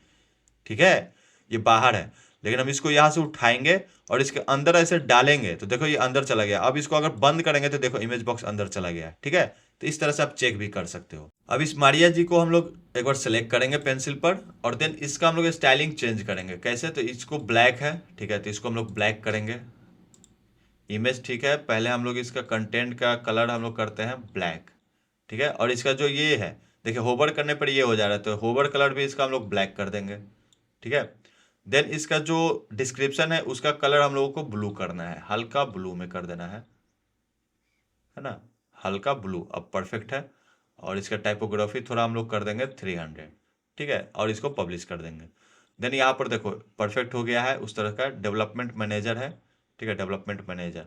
ठीक है, ये बाहर है, लेकिन हम इसको यहाँ से उठाएंगे और इसके अंदर ऐसे डालेंगे तो देखो ये अंदर चला गया। अब इसको अगर बंद करेंगे तो देखो इमेज बॉक्स अंदर चला गया। ठीक है, तो इस तरह से आप चेक भी कर सकते हो। अब इस मारिया जी को हम लोग एक बार सेलेक्ट करेंगे पेंसिल पर और देन इसका हम लोग स्टाइलिंग चेंज करेंगे। कैसे, तो इसको ब्लैक है। ठीक है, तो इसको हम लोग ब्लैक करेंगे। इमेज ठीक है, पहले हम लोग इसका कंटेंट का कलर हम लोग करते हैं ब्लैक। ठीक है, और इसका जो ये है देखिए होवर करने पर ये हो जा रहा है, तो होवर कलर भी इसका हम लोग ब्लैक कर देंगे। ठीक है, देन इसका जो डिस्क्रिप्शन है उसका कलर हम लोगों को ब्लू करना है, हल्का ब्लू में कर देना है ना, हल्का ब्लू। अब परफेक्ट है, और इसका टाइपोग्राफी थोड़ा हम लोग कर देंगे 300। ठीक है, और इसको पब्लिश कर देंगे। देन यहाँ पर देखो परफेक्ट हो गया है उस तरह का। डेवलपमेंट मैनेजर है। ठीक है, डेवलपमेंट मैनेजर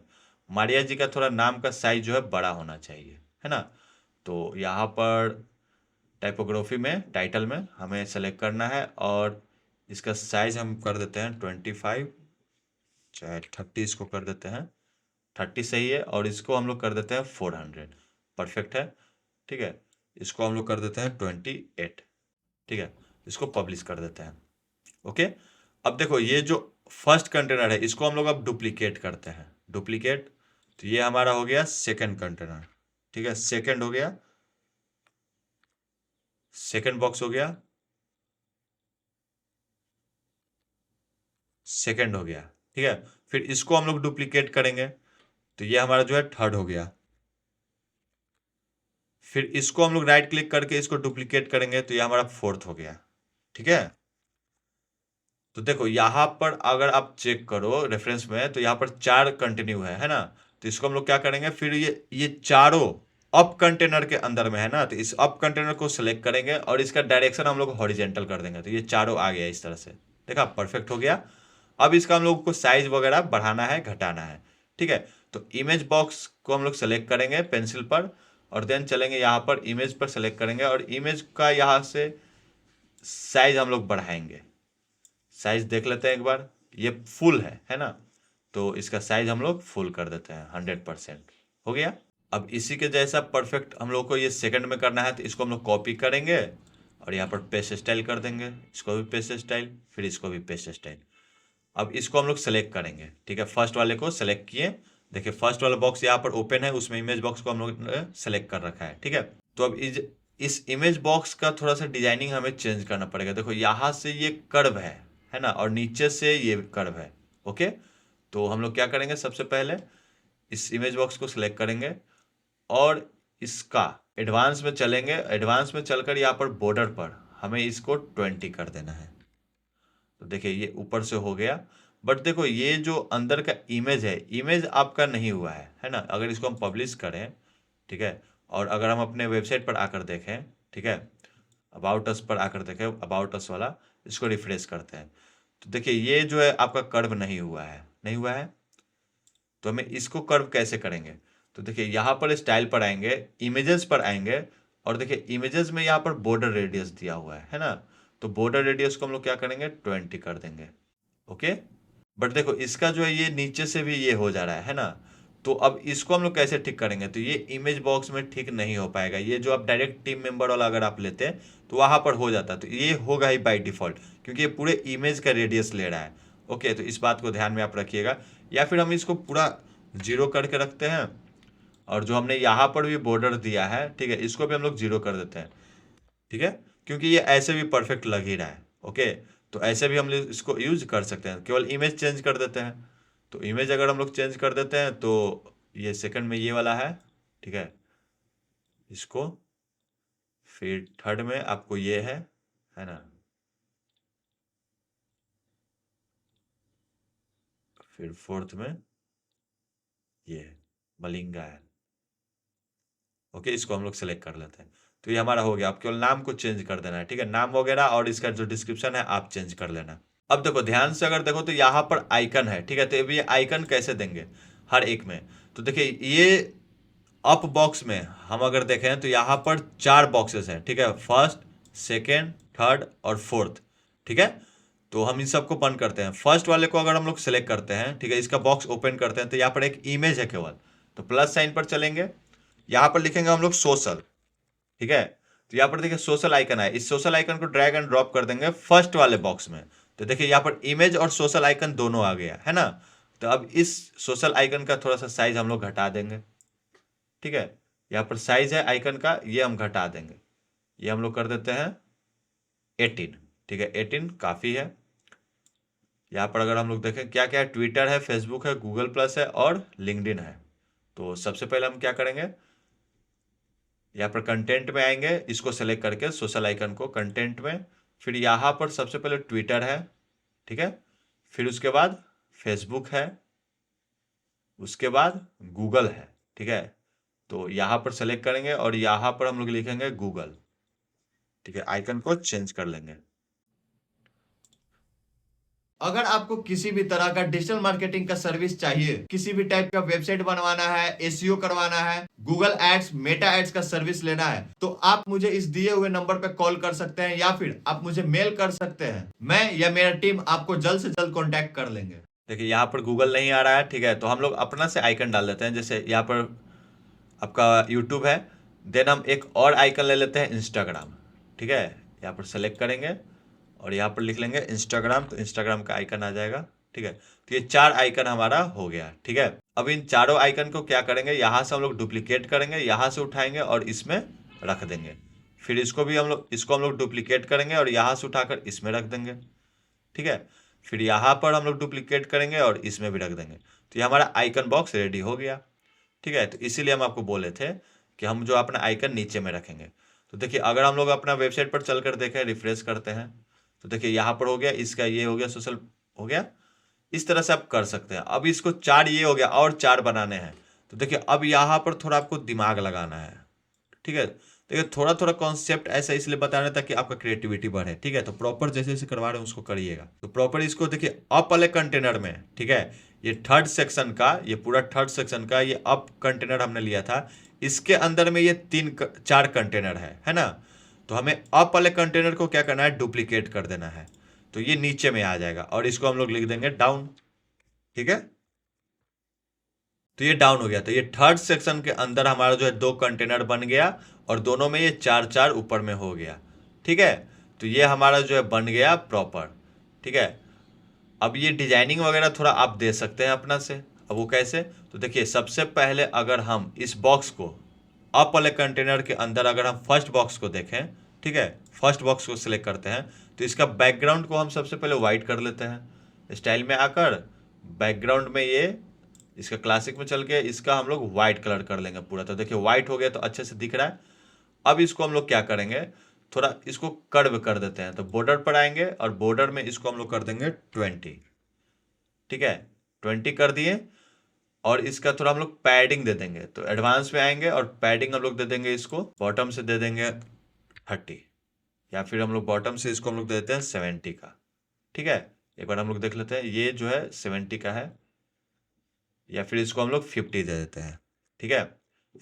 मारिया जी का थोड़ा नाम का साइज जो है बड़ा होना चाहिए, है ना। तो यहाँ पर टाइपोग्राफी में टाइटल में हमें सेलेक्ट करना है और इसका साइज हम कर देते हैं 25, चाहे 30 इसको कर देते हैं। 30 सही है, और इसको हम लोग कर देते हैं 400। परफेक्ट है। ठीक है, इसको हम लोग कर देते हैं 28। ठीक है, इसको पब्लिश कर देते हैं। ओके, अब देखो ये जो फर्स्ट कंटेनर है इसको हम लोग अब डुप्लीकेट करते हैं। डुप्लीकेट, तो ये हमारा हो गया सेकंड कंटेनर। ठीक है, सेकंड हो गया, सेकंड बॉक्स हो गया, सेकंड हो गया। ठीक है, फिर इसको हम लोग डुप्लीकेट करेंगे तो ये हमारा जो है थर्ड हो गया। फिर इसको हम लोग राइट क्लिक करके इसको डुप्लीकेट करेंगे तो ये हमारा फोर्थ हो गया। ठीक है, तो देखो यहाँ पर अगर आप चेक करो रेफरेंस में तो यहाँ पर 4 कंटिन्यू है ना। तो इसको हम लोग क्या करेंगे, फिर ये चारों अप कंटेनर के अंदर में है ना, तो इस अप कंटेनर को सिलेक्ट करेंगे और इसका डायरेक्शन हम लोग हॉरिजेंटल कर देंगे, तो ये चारों आ गया इस तरह से। देखा, परफेक्ट हो गया। अब इसका हम लोग को साइज वगैरह बढ़ाना है घटाना है। ठीक है, तो इमेज बॉक्स को हम लोग सेलेक्ट करेंगे पेंसिल पर और देन चलेंगे यहाँ पर इमेज पर सेलेक्ट करेंगे और इमेज का यहाँ से साइज हम लोग बढ़ाएंगे। साइज देख लेते हैं एक बार, ये फुल है ना, तो इसका साइज हम लोग फुल कर देते हैं 100%। हो गया। अब इसी के जैसा परफेक्ट हम लोग को ये सेकंड में करना है, तो इसको हम लोग कॉपी करेंगे और यहाँ पर पेस्ट स्टाइल कर देंगे। इसको भी पेस्ट स्टाइल, फिर इसको भी पेस्ट स्टाइल। अब इसको हम लोग सेलेक्ट करेंगे। ठीक है, फर्स्ट वाले को सेलेक्ट किए, देखिए फर्स्ट वाला बॉक्स यहाँ पर ओपन है, उसमें इमेज बॉक्स को हम लोग सेलेक्ट कर रखा है। ठीक है, तो अब इस इमेज बॉक्स का थोड़ा सा डिजाइनिंग हमें चेंज करना पड़ेगा। देखो यहाँ से ये कर्व है ना, और नीचे से ये कर्व है। ओके, तो हम लोग क्या करेंगे, सबसे पहले इस इमेज बॉक्स को सिलेक्ट करेंगे और इसका एडवांस में चलेंगे। एडवांस में चलकर यहाँ पर बॉर्डर पर हमें इसको 20 कर देना है। तो देखिए ये ऊपर से हो गया। बट देखो ये जो अंदर का इमेज है, इमेज आपका नहीं हुआ है ना। अगर इसको हम पब्लिश करें, ठीक है, और अगर हम अपने वेबसाइट पर आकर देखें, ठीक है, अबाउट अस पर आकर देखें, अबाउट अस वाला, इसको रिफ्रेश करते हैं, तो देखिए ये जो है आपका कर्व नहीं हुआ है, नहीं हुआ है। तो हमें इसको कर्व कैसे करेंगे? तो देखिए यहाँ पर स्टाइल पर आएंगे, इमेजेस पर आएंगे, और देखिए इमेजेस में यहाँ पर बॉर्डर रेडियस दिया हुआ है ना। तो बॉर्डर रेडियस को हम लोग क्या करेंगे, 20 कर देंगे। ओके, बट देखो इसका जो है ये नीचे से भी ये हो जा रहा है ना। तो अब इसको हम लोग कैसे ठीक करेंगे? तो ये इमेज बॉक्स में ठीक नहीं हो पाएगा। ये जो आप डायरेक्ट टीम मेंबर वाला अगर आप लेते हैं तो वहां पर हो जाता है, तो ये होगा ही बाय डिफॉल्ट, क्योंकि ये पूरे इमेज का रेडियस ले रहा है। ओके, तो इस बात को ध्यान में आप रखिएगा। या फिर हम इसको पूरा 0 करके रखते हैं, और जो हमने यहाँ पर भी बॉर्डर दिया है, ठीक है, इसको भी हम लोग 0 कर देते हैं, ठीक है, क्योंकि ये ऐसे भी परफेक्ट लग ही रहा है। ओके, तो ऐसे भी हम लोग इसको यूज कर सकते हैं, केवल इमेज चेंज कर देते हैं। तो इमेज अगर हम लोग चेंज कर देते हैं तो ये सेकंड में ये वाला है, ठीक है, इसको, फिर थर्ड में आपको ये है ना, फिर फोर्थ में ये मलिंगा है। ओके, इसको हम लोग सेलेक्ट कर लेते हैं। तो ये हमारा हो गया। अब केवल नाम को चेंज कर देना है, ठीक है, नाम वगैरह, और इसका जो डिस्क्रिप्शन है आप चेंज कर लेना। अब देखो ध्यान से अगर देखो तो यहाँ पर आइकन है, ठीक है, तो ये आइकन कैसे देंगे हर एक में? तो देखिए ये अप बॉक्स में हम अगर देखें तो यहाँ पर 4 बॉक्सेस हैं, ठीक है, फर्स्ट, सेकेंड, थर्ड और फोर्थ, ठीक है। तो हम इन सबको बंद करते हैं। फर्स्ट वाले को अगर हम लोग सेलेक्ट करते हैं, ठीक है, इसका बॉक्स ओपन करते हैं, तो यहाँ पर एक इमेज है केवल, तो प्लस साइन पर चलेंगे, यहाँ पर लिखेंगे हम लोग सोशल, ठीक है। तो यहाँ पर देखिए सोशल आइकन है, इस सोशल आइकन को ड्रैग एंड ड्रॉप कर देंगे फर्स्ट वाले बॉक्स में। तो देखिए यहाँ पर इमेज और सोशल आइकन दोनों आ गया है ना। तो अब इस सोशल आइकन का थोड़ा सा साइज हम लोग घटा देंगे, ठीक है, यहाँ पर साइज है आइकन का, ये हम घटा देंगे, ये हम लोग कर देते हैं 18, ठीक है, 18 काफ़ी है। यहाँ पर अगर हम लोग देखें क्या क्या है, ट्विटर है, फेसबुक है, गूगल प्लस है और लिंक्डइन है। तो सबसे पहले हम क्या करेंगे, यहाँ पर कंटेंट में आएंगे, इसको सेलेक्ट करके सोशल आइकन को कंटेंट में, फिर यहाँ पर सबसे पहले ट्विटर है, ठीक है, फिर उसके बाद फेसबुक है, उसके बाद गूगल है, ठीक है। तो यहाँ पर सेलेक्ट करेंगे और यहाँ पर हम लोग लिखेंगे गूगल, ठीक है, आइकन को चेंज कर लेंगे। अगर आपको किसी भी तरह का डिजिटल मार्केटिंग का सर्विस चाहिए, किसी भी टाइप का वेबसाइट बनवाना है, एसईओ करवाना है, गूगल एड्स, मेटा एड्स का सर्विस लेना है, तो आप मुझे इस दिए हुए नंबर पे कॉल कर सकते हैं, या फिर आप मुझे मेल कर सकते हैं। मैं या मेरा टीम आपको जल्द से जल्द कॉन्टैक्ट कर लेंगे। देखिए यहाँ पर गूगल नहीं आ रहा है, ठीक है, तो हम लोग अपना से आइकन डाल देते हैं। जैसे यहाँ पर आपका यूट्यूब है, देन हम एक और आइकन ले लेते हैं इंस्टाग्राम, ठीक है, यहाँ पर सेलेक्ट करेंगे और यहाँ पर लिख लेंगे इंस्टाग्राम, तो इंस्टाग्राम का आइकन आ जाएगा, ठीक है। तो ये 4 आइकन हमारा हो गया, ठीक है। अब इन चारों आइकन को क्या करेंगे, यहाँ से हम लोग डुप्लीकेट करेंगे, यहाँ से उठाएंगे और इसमें रख देंगे। फिर इसको हम लोग डुप्लीकेट करेंगे और यहाँ से उठाकर इसमें रख देंगे, ठीक है। फिर यहाँ पर हम लोग डुप्लीकेट करेंगे और इसमें भी रख देंगे। तो ये हमारा आइकन बॉक्स रेडी हो गया, ठीक है। तो इसीलिए हम आपको बोले थे कि हम जो अपना आइकन नीचे में रखेंगे। तो देखिए अगर हम लोग अपना वेबसाइट पर चल कर देखें, रिफ्रेश करते हैं, तो देखिए यहाँ पर हो गया, इसका ये हो गया, सोशल हो गया। इस तरह से आप कर सकते हैं। अब इसको 4 ये हो गया और 4 बनाने हैं। तो देखिए अब यहाँ पर थोड़ा आपको दिमाग लगाना है, ठीक है। देखिए थोड़ा थोड़ा कॉन्सेप्ट ऐसा इसलिए बता रहे हैं ताकि आपका क्रिएटिविटी बढ़े, ठीक है। तो प्रॉपर जैसे जैसे करवा रहे हैं उसको करिएगा। तो प्रॉपर इसको देखिए अप वाले कंटेनर में, ठीक है, ये थर्ड सेक्शन का, ये पूरा थर्ड सेक्शन का ये अप कंटेनर हमने लिया था, इसके अंदर में ये 4 कंटेनर है ना। तो हमें अप वाले कंटेनर को क्या करना है, डुप्लीकेट कर देना है। तो ये नीचे में आ जाएगा और इसको हम लोग लिख देंगे डाउन, ठीक है। तो ये डाउन हो गया। तो ये थर्ड सेक्शन के अंदर हमारा जो है 2 कंटेनर बन गया और दोनों में ये 4 ऊपर में हो गया, ठीक है। तो ये हमारा जो है बन गया प्रॉपर, ठीक है। अब ये डिजाइनिंग वगैरह थोड़ा आप दे सकते हैं अपना से। अब वो कैसे, तो देखिए सबसे पहले अगर हम इस बॉक्स को अप वाले कंटेनर के अंदर अगर हम फर्स्ट बॉक्स को देखें, ठीक है, फर्स्ट बॉक्स को सिलेक्ट करते हैं, तो इसका बैकग्राउंड को हम सबसे पहले वाइट कर लेते हैं। स्टाइल में आकर बैकग्राउंड में ये इसका क्लासिक में चल के इसका हम लोग वाइट कलर कर लेंगे पूरा। तो देखिए वाइट हो गया, तो अच्छे से दिख रहा है। अब इसको हम लोग क्या करेंगे, थोड़ा इसको कर्व कर देते हैं। तो बॉर्डर पर आएंगे और बॉर्डर में इसको हम लोग कर देंगे 20, ठीक है, 20 कर दिए। और इसका थोड़ा हम लोग पैडिंग दे देंगे, तो एडवांस में आएंगे और पैडिंग हम लोग दे देंगे, इसको बॉटम से दे देंगे 30, या फिर हम लोग बॉटम से इसको हम लोग दे देते हैं 70 का। ठीक है, एक बार हम लोग देख लेते हैं, ये जो है 70 का है, या फिर इसको हम लोग 50 दे देते हैं। ठीक है,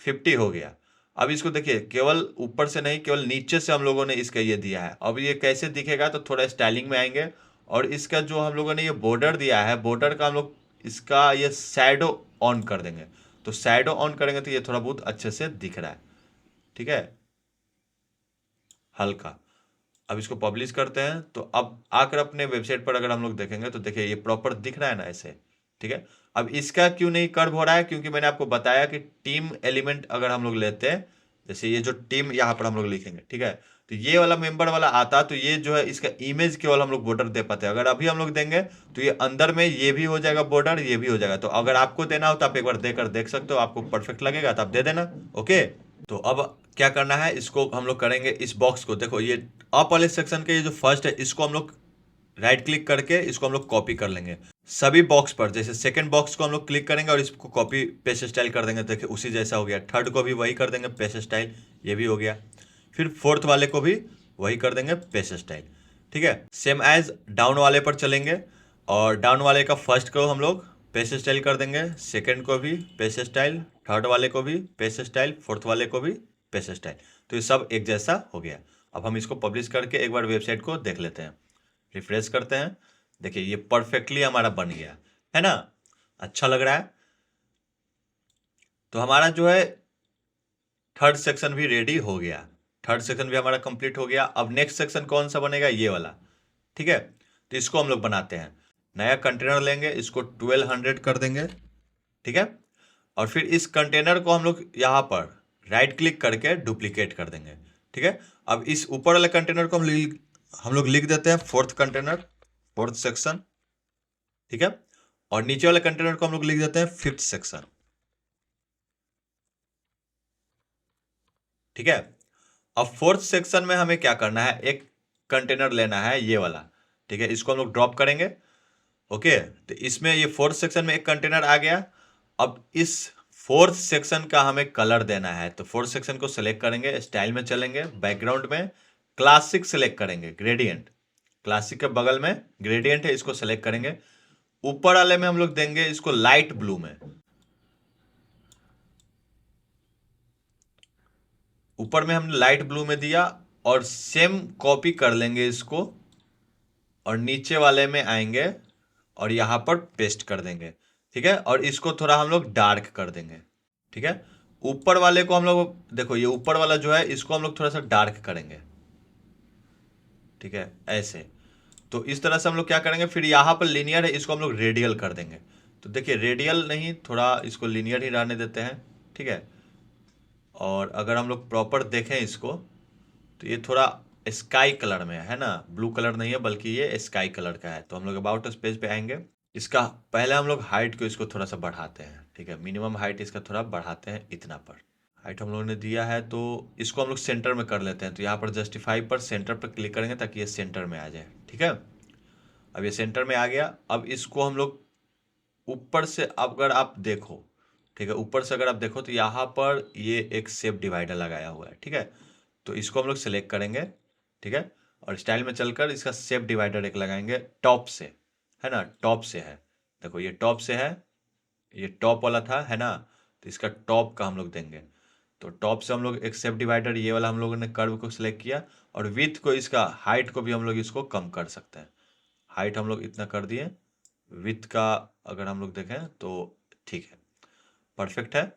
50 हो गया। अब इसको देखिए, केवल ऊपर से नहीं, केवल नीचे से हम लोगों ने इसका ये दिया है। अब ये कैसे दिखेगा, तो थोड़ा स्टाइलिंग में आएंगे, और इसका जो हम लोगों ने ये बॉर्डर दिया है, बॉर्डर का हम लोग इसका ये शैडो ऑन कर देंगे। तो शैडो ऑन करेंगे तो ये थोड़ा बहुत अच्छे से दिख रहा है। ठीक है, हल्का। अब इसको पब्लिश करते हैं, तो अब आकर अपने वेबसाइट पर अगर हम लोग देखेंगे तो देखिए ये प्रॉपर दिख रहा है ना ऐसे। ठीक है, अब इसका क्यों नहीं कर्व हो रहा है, क्योंकि मैंने आपको बताया कि टीम एलिमेंट अगर हम लोग लेते हैं, जैसे ये जो टीम यहाँ पर हम लोग लिखेंगे, ठीक है, तो ये वाला मेंबर वाला आता, तो ये जो है इसका इमेज केवल हम लोग बॉर्डर दे पाते हैं। अगर अभी हम लोग देंगे तो ये अंदर में ये भी हो जाएगा बॉर्डर, ये भी हो जाएगा। तो अगर आपको देना हो तो आप एक बार देकर देख सकते हो, आपको परफेक्ट लगेगा तो आप दे देना। ओके, तो अब क्या करना है, इसको हम लोग करेंगे, इस बॉक्स को देखो, ये अप वाले सेक्शन के ये जो फर्स्ट है, इसको हम लोग राइट क्लिक करके इसको हम लोग कॉपी कर लेंगे सभी बॉक्स पर। जैसे सेकंड बॉक्स को हम लोग क्लिक करेंगे और इसको कॉपी पेस्ट स्टाइल कर देंगे, देखिए उसी जैसा हो गया। थर्ड को भी वही कर देंगे पेस्ट स्टाइल, ये भी हो गया। फिर फोर्थ वाले को भी वही कर देंगे पेस्ट स्टाइल। ठीक है, सेम एज डाउन वाले पर चलेंगे, और डाउन वाले का फर्स्ट को हम लोग पेस्ट स्टाइल कर देंगे, सेकंड को भी पेस्ट स्टाइल, थर्ड वाले को भी पेस्ट स्टाइल, फोर्थ वाले को भी पेस्ट स्टाइल। तो ये सब एक जैसा हो गया। अब हम इसको पब्लिश करके एक बार वेबसाइट को देख लेते हैं, रिफ्रेश करते हैं। देखिए ये परफेक्टली हमारा बन गया है ना, अच्छा लग रहा है। तो हमारा जो है थर्ड सेक्शन भी रेडी हो गया, थर्ड सेक्शन भी हमारा कंप्लीट हो गया। अब नेक्स्ट सेक्शन कौन सा बनेगा, ये वाला। ठीक है, तो इसको हम लोग बनाते हैं, नया कंटेनर लेंगे, इसको 1200 कर देंगे। ठीक है, और फिर इस कंटेनर को हम लोग यहाँ पर राइट क्लिक करके डुप्लीकेट कर देंगे। ठीक है, अब इस ऊपर वाले कंटेनर को हम लोग लिख देते हैं फोर्थ कंटेनर, फोर्थ सेक्शन। ठीक है, और नीचे वाले कंटेनर को हम लोग लिख देते हैं फिफ्थ सेक्शन। ठीक है, अब फोर्थ सेक्शन में हमें क्या करना है, एक कंटेनर लेना है ये वाला। ठीक है, इसको हम लोग ड्रॉप करेंगे। ओके, तो इसमें ये फोर्थ सेक्शन में एक कंटेनर आ गया। अब इस फोर्थ सेक्शन का हमें कलर देना है, तो फोर्थ सेक्शन को सिलेक्ट करेंगे, स्टाइल में चलेंगे, बैकग्राउंड में क्लासिक सिलेक्ट करेंगे, ग्रेडियंट, क्लासिक के बगल में ग्रेडियंट है, इसको सिलेक्ट करेंगे। ऊपर वाले में हम लोग देंगे इसको लाइट ब्लू में, ऊपर में हमने लाइट ब्लू में दिया, और सेम कॉपी कर लेंगे इसको, और नीचे वाले में आएंगे और यहां पर पेस्ट कर देंगे। ठीक है, और इसको थोड़ा हम लोग डार्क कर देंगे। ठीक है, ऊपर वाले को हम लोग देखो, ये ऊपर वाला जो है इसको हम लोग थोड़ा सा डार्क करेंगे। ठीक है, ऐसे। तो इस तरह से हम लोग क्या करेंगे, फिर यहाँ पर लीनियर है, इसको हम लोग रेडियल कर देंगे। तो देखिए रेडियल नहीं, थोड़ा इसको लीनियर ही रहने देते हैं। ठीक है, और अगर हम लोग प्रॉपर देखें इसको, तो ये थोड़ा स्काई कलर में है ना, ब्लू कलर नहीं है बल्कि ये स्काई कलर का है। तो हम लोग अबाउट अस पेज पे आएंगे, इसका पहले हम लोग हाइट को इसको थोड़ा सा बढ़ाते हैं। ठीक है, मिनिमम हाइट इसका थोड़ा बढ़ाते हैं, इतना पर हाइट हम लोगों ने दिया है। तो इसको हम लोग सेंटर में कर लेते हैं, तो यहाँ पर जस्टिफाई पर सेंटर पर क्लिक करेंगे ताकि ये सेंटर में आ जाए। ठीक है, अब ये सेंटर में आ गया। अब इसको हम लोग ऊपर से अगर आप देखो, ठीक है, ऊपर से अगर आप देखो तो यहाँ पर ये एक शेप डिवाइडर लगाया हुआ है। ठीक है, तो इसको हम लोग सेलेक्ट करेंगे। ठीक है, और स्टाइल में चलकर इसका शेप डिवाइडर एक लगाएंगे टॉप से, है ना, टॉप से है, देखो ये टॉप से है, ये टॉप वाला था है ना, तो इसका टॉप का हम लोग देंगे। तो टॉप से हम लोग एक शेप डिवाइडर ये वाला हम लोगों ने कर्व को सिलेक्ट किया, और विथ को, इसका हाइट को भी हम लोग इसको कम कर सकते हैं। हाइट हम लोग इतना कर दिए, विथ का अगर हम लोग देखें तो ठीक है, परफेक्ट है।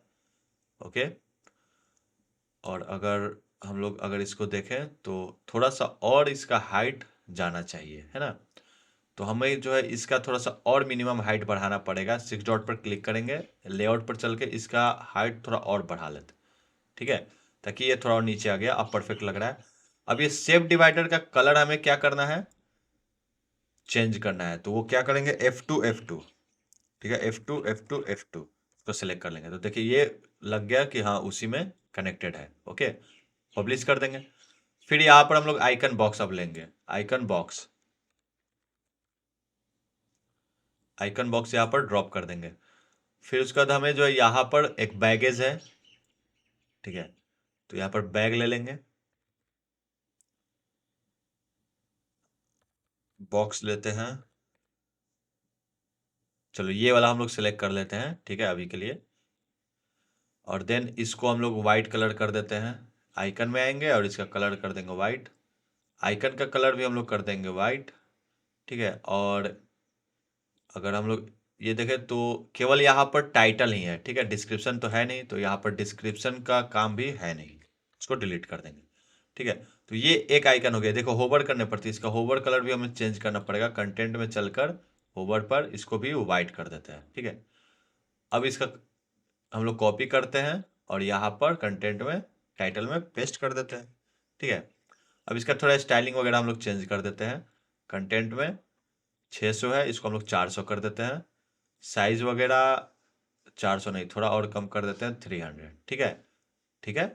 ओके, और अगर हम लोग अगर इसको देखें तो थोड़ा सा और इसका हाइट जाना चाहिए, है ना। तो हमें जो है इसका थोड़ा सा और मिनिमम हाइट बढ़ाना पड़ेगा। 6 डॉट पर क्लिक करेंगे, लेआउट पर चल के इसका हाइट थोड़ा और बढ़ा लेते। ठीक है, ताकि ये थोड़ा और नीचे आ गया, अब परफेक्ट लग रहा है। अब ये शेप डिवाइडर का कलर हमें क्या करना है, चेंज करना है। तो वो क्या करेंगे, F2 ठीक है, F2 इसको सेलेक्ट कर लेंगे। तो देखिए ये लग गया कि हाँ उसी में कनेक्टेड है। ओके, पब्लिश कर देंगे। फिर यहाँ पर हम लोग आइकन बॉक्स अब लेंगे, आइकन बॉक्स। आइकन बॉक्स यहाँ पर ड्रॉप कर देंगे। फिर उसके बाद हमें जो है यहाँ पर एक बैगेज है, ठीक है, तो यहाँ पर बैग ले लेंगे, बॉक्स लेते हैं, चलो ये वाला हम लोग सेलेक्ट कर लेते हैं, ठीक है, अभी के लिए। और देन इसको हम लोग वाइट कलर कर देते हैं। आइकन में आएंगे और इसका कलर कर देंगे वाइट। आइकन का कलर भी हम लोग कर देंगे वाइट, ठीक है। और अगर हम लोग ये देखें तो केवल यहाँ पर टाइटल ही है, ठीक है, डिस्क्रिप्शन तो है नहीं, तो यहाँ पर डिस्क्रिप्शन का काम भी है नहीं, इसको डिलीट कर देंगे, ठीक है। तो ये एक आइकन हो गया। देखो होवर करने पड़ती है, इसका होवर कलर भी हमें चेंज करना पड़ेगा। कंटेंट में चलकर होवर पर इसको भी वाइट कर देते हैं, ठीक है। अब इसका हम लोग कॉपी करते हैं और यहाँ पर कंटेंट में टाइटल में पेस्ट कर देते हैं, ठीक है। अब इसका थोड़ा स्टाइलिंग वगैरह हम लोग चेंज कर देते हैं। कंटेंट में 600 है, इसको हम लोग 400 कर देते हैं। साइज वगैरह 400 नहीं, थोड़ा और कम कर देते हैं, 300, ठीक है, ठीक है।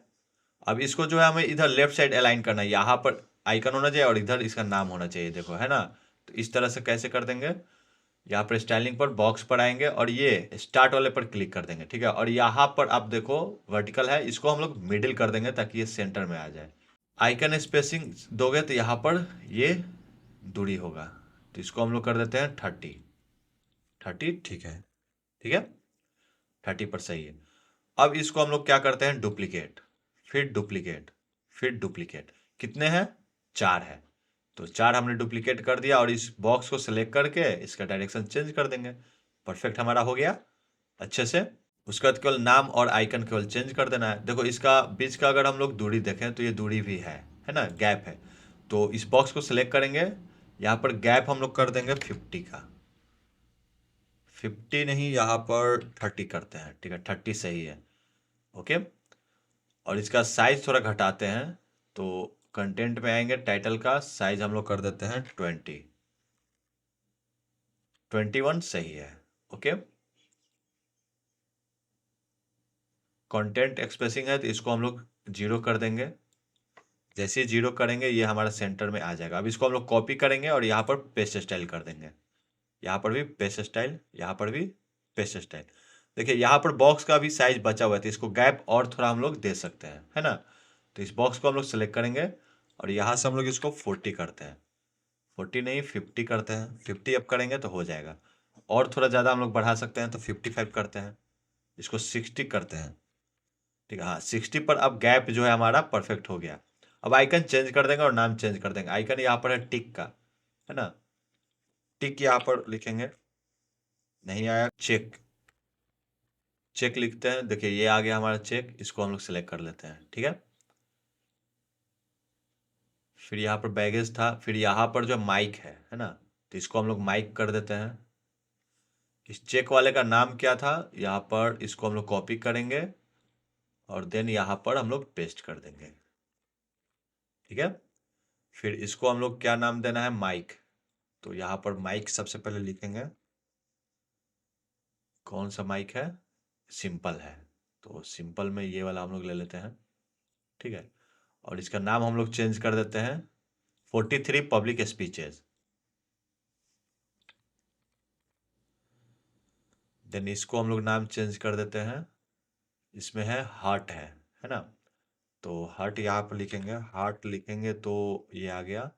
अब इसको जो है हमें इधर लेफ्ट साइड अलाइन करना है, यहाँ पर आइकन होना चाहिए और इधर इसका नाम होना चाहिए, देखो है ना। तो इस तरह से कैसे कर देंगे, यहाँ पर स्टाइलिंग पर बॉक्स पर आएंगे और ये स्टार्ट वाले पर क्लिक कर देंगे, ठीक है। और यहाँ पर आप देखो वर्टिकल है, इसको हम लोग मिडिल कर देंगे ताकि ये सेंटर में आ जाए। आइकन स्पेसिंग दोगे तो यहाँ पर ये दूरी होगा, तो इसको हम लोग कर देते हैं 30, ठीक है, ठीक है, 30 पर सही है। अब इसको हम लोग क्या करते हैं, डुप्लीकेट, फिर डुप्लीकेट, फिर डुप्लीकेट। कितने हैं, 4 है, तो 4 हमने डुप्लीकेट कर दिया। और इस बॉक्स को सिलेक्ट करके इसका डायरेक्शन चेंज कर देंगे। परफेक्ट हमारा हो गया अच्छे से। उसके बाद केवल नाम और आइकन केवल चेंज कर देना है। देखो इसका बीच का अगर हम लोग दूरी देखें तो ये दूरी भी है ना, गैप है। तो इस बॉक्स को सिलेक्ट करेंगे, यहाँ पर गैप हम लोग कर देंगे 50 का, 50 नहीं, यहाँ पर 30 करते हैं, ठीक है, 30 सही है, ओके। और इसका साइज थोड़ा घटाते हैं, तो कंटेंट में आएंगे, टाइटल का साइज हम लोग कर देते हैं 21 सही है, ओके। कंटेंट एक्सप्रेसिंग है तो इसको हम लोग 0 कर देंगे। जैसे ही 0 करेंगे ये हमारा सेंटर में आ जाएगा। अब इसको हम लोग कॉपी करेंगे और यहाँ पर पेस्ट स्टाइल कर देंगे। यहाँ पर भी पेस्ट स्टाइल, यहाँ पर भी पेस्ट स्टाइल। देखिए यहाँ पर बॉक्स का भी साइज बचा हुआ है, तो इसको गैप और थोड़ा हम लोग दे सकते हैं, है ना। तो इस बॉक्स को हम लोग सेलेक्ट करेंगे और यहाँ से हम लोग इसको 40 करते हैं, 40 नहीं 50 करते हैं। 50 अब करेंगे तो हो जाएगा। और थोड़ा ज़्यादा हम लोग बढ़ा सकते हैं, तो 55 करते हैं। इसको 60 करते हैं, ठीक है, हाँ 60 पर अब गैप जो है हमारा परफेक्ट हो गया। अब आइकन चेंज कर देंगे और नाम चेंज कर देंगे। आइकन यहाँ पर है टिक का, है ना, टिक यहाँ पर लिखेंगे। नहीं आया, चेक, चेक लिखते हैं। देखिए ये आ गया हमारा चेक, इसको हम लोग सेलेक्ट कर लेते हैं, ठीक है। फिर यहाँ पर बैगेज था, फिर यहाँ पर जो माइक है ना, तो इसको हम लोग माइक कर देते हैं। इस चेक वाले का नाम क्या था, यहाँ पर इसको हम लोग कॉपी करेंगे और देन यहाँ पर हम लोग पेस्ट कर देंगे, ठीक है। फिर इसको हम लोग क्या नाम देना है, माइक। तो यहाँ पर माइक सबसे पहले लिखेंगे। कौन सा माइक है, सिंपल है, तो सिंपल में ये वाला हम लोग ले लेते हैं, ठीक है। और इसका नाम हम लोग चेंज कर देते हैं 43 पब्लिक स्पीचेज। देन इसको हम लोग नाम चेंज कर देते हैं, इसमें है हार्ट है ना, तो हार्ट यहाँ पर लिखेंगे, हार्ट लिखेंगे तो ये आ गया।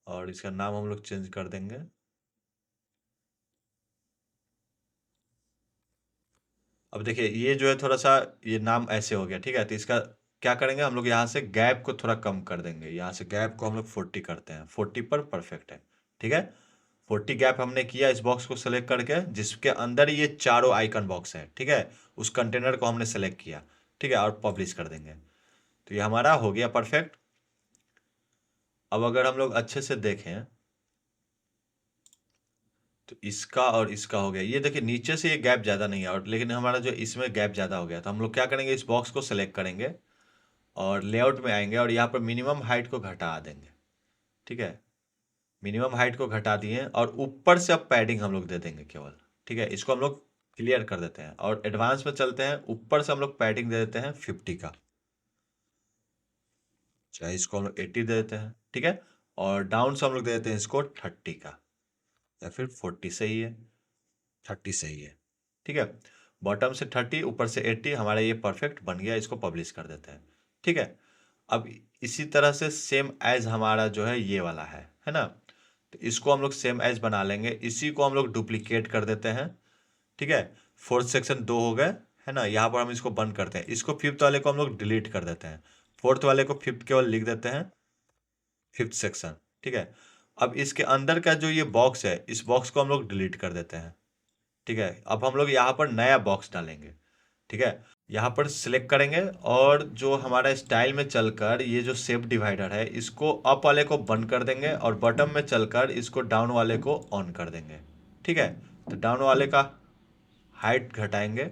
और इसका नाम हम लोग चेंज कर देंगे, अब देखिए ये जो है थोड़ा सा ये नाम ऐसे हो गया, ठीक है। तो इसका क्या करेंगे, हम लोग यहाँ से गैप को थोड़ा कम कर देंगे। यहाँ से गैप को हम लोग 40 करते हैं, 40 पर परफेक्ट है, ठीक है। 40 गैप हमने किया इस बॉक्स को सेलेक्ट करके, जिसके अंदर ये चारों आइकन बॉक्स है, ठीक है। उस कंटेनर को हमने सेलेक्ट किया, ठीक है, और पब्लिश कर देंगे। तो ये हमारा हो गया परफेक्ट। अब अगर हम लोग अच्छे से देखें तो इसका और इसका हो गया, ये देखिए नीचे से ये गैप ज़्यादा नहीं है, और लेकिन हमारा जो इसमें गैप ज़्यादा हो गया। तो हम लोग क्या करेंगे, इस बॉक्स को सेलेक्ट करेंगे और लेआउट में आएंगे और यहाँ पर मिनिमम हाइट को घटा देंगे, ठीक है। मिनिमम हाइट को घटा दिए और ऊपर से अब पैडिंग हम लोग दे देंगे केवल, ठीक है। इसको हम लोग क्लियर कर देते हैं और एडवांस में चलते हैं। ऊपर से हम लोग पैडिंग दे देते हैं 50 का, चाहे इसको हम लोग 80 दे देते हैं, ठीक है। और डाउन से हम लोग दे देते हैं इसको 30 का, या फिर 40 सही है, 30 सही है, ठीक है। बॉटम से 30 ऊपर से 80 हमारा ये परफेक्ट बन गया, इसको पब्लिश कर देते हैं, ठीक है। अब इसी तरह से सेम एज हमारा जो है ये वाला है ना, तो इसको हम लोग सेम एज बना लेंगे, इसी को हम लोग डुप्लीकेट कर देते हैं, ठीक है। फोर्थ सेक्शन 2 हो गए, है ना। यहाँ पर हम इसको बंद करते हैं, इसको फिफ्थ वाले को हम लोग डिलीट कर देते हैं, फोर्थ वाले को फिफ्थ केवल लिख देते हैं, फिफ्थ सेक्शन, ठीक है। अब इसके अंदर का जो ये बॉक्स है, इस बॉक्स को हम लोग डिलीट कर देते हैं, ठीक है। अब हम लोग यहाँ पर नया बॉक्स डालेंगे, ठीक है। यहाँ पर सिलेक्ट करेंगे और जो हमारा स्टाइल में चलकर ये जो शेप डिवाइडर है, इसको अप वाले को बंद कर देंगे और बॉटम में चलकर इसको डाउन वाले को ऑन कर देंगे, ठीक है। तो डाउन वाले का हाइट घटाएंगे,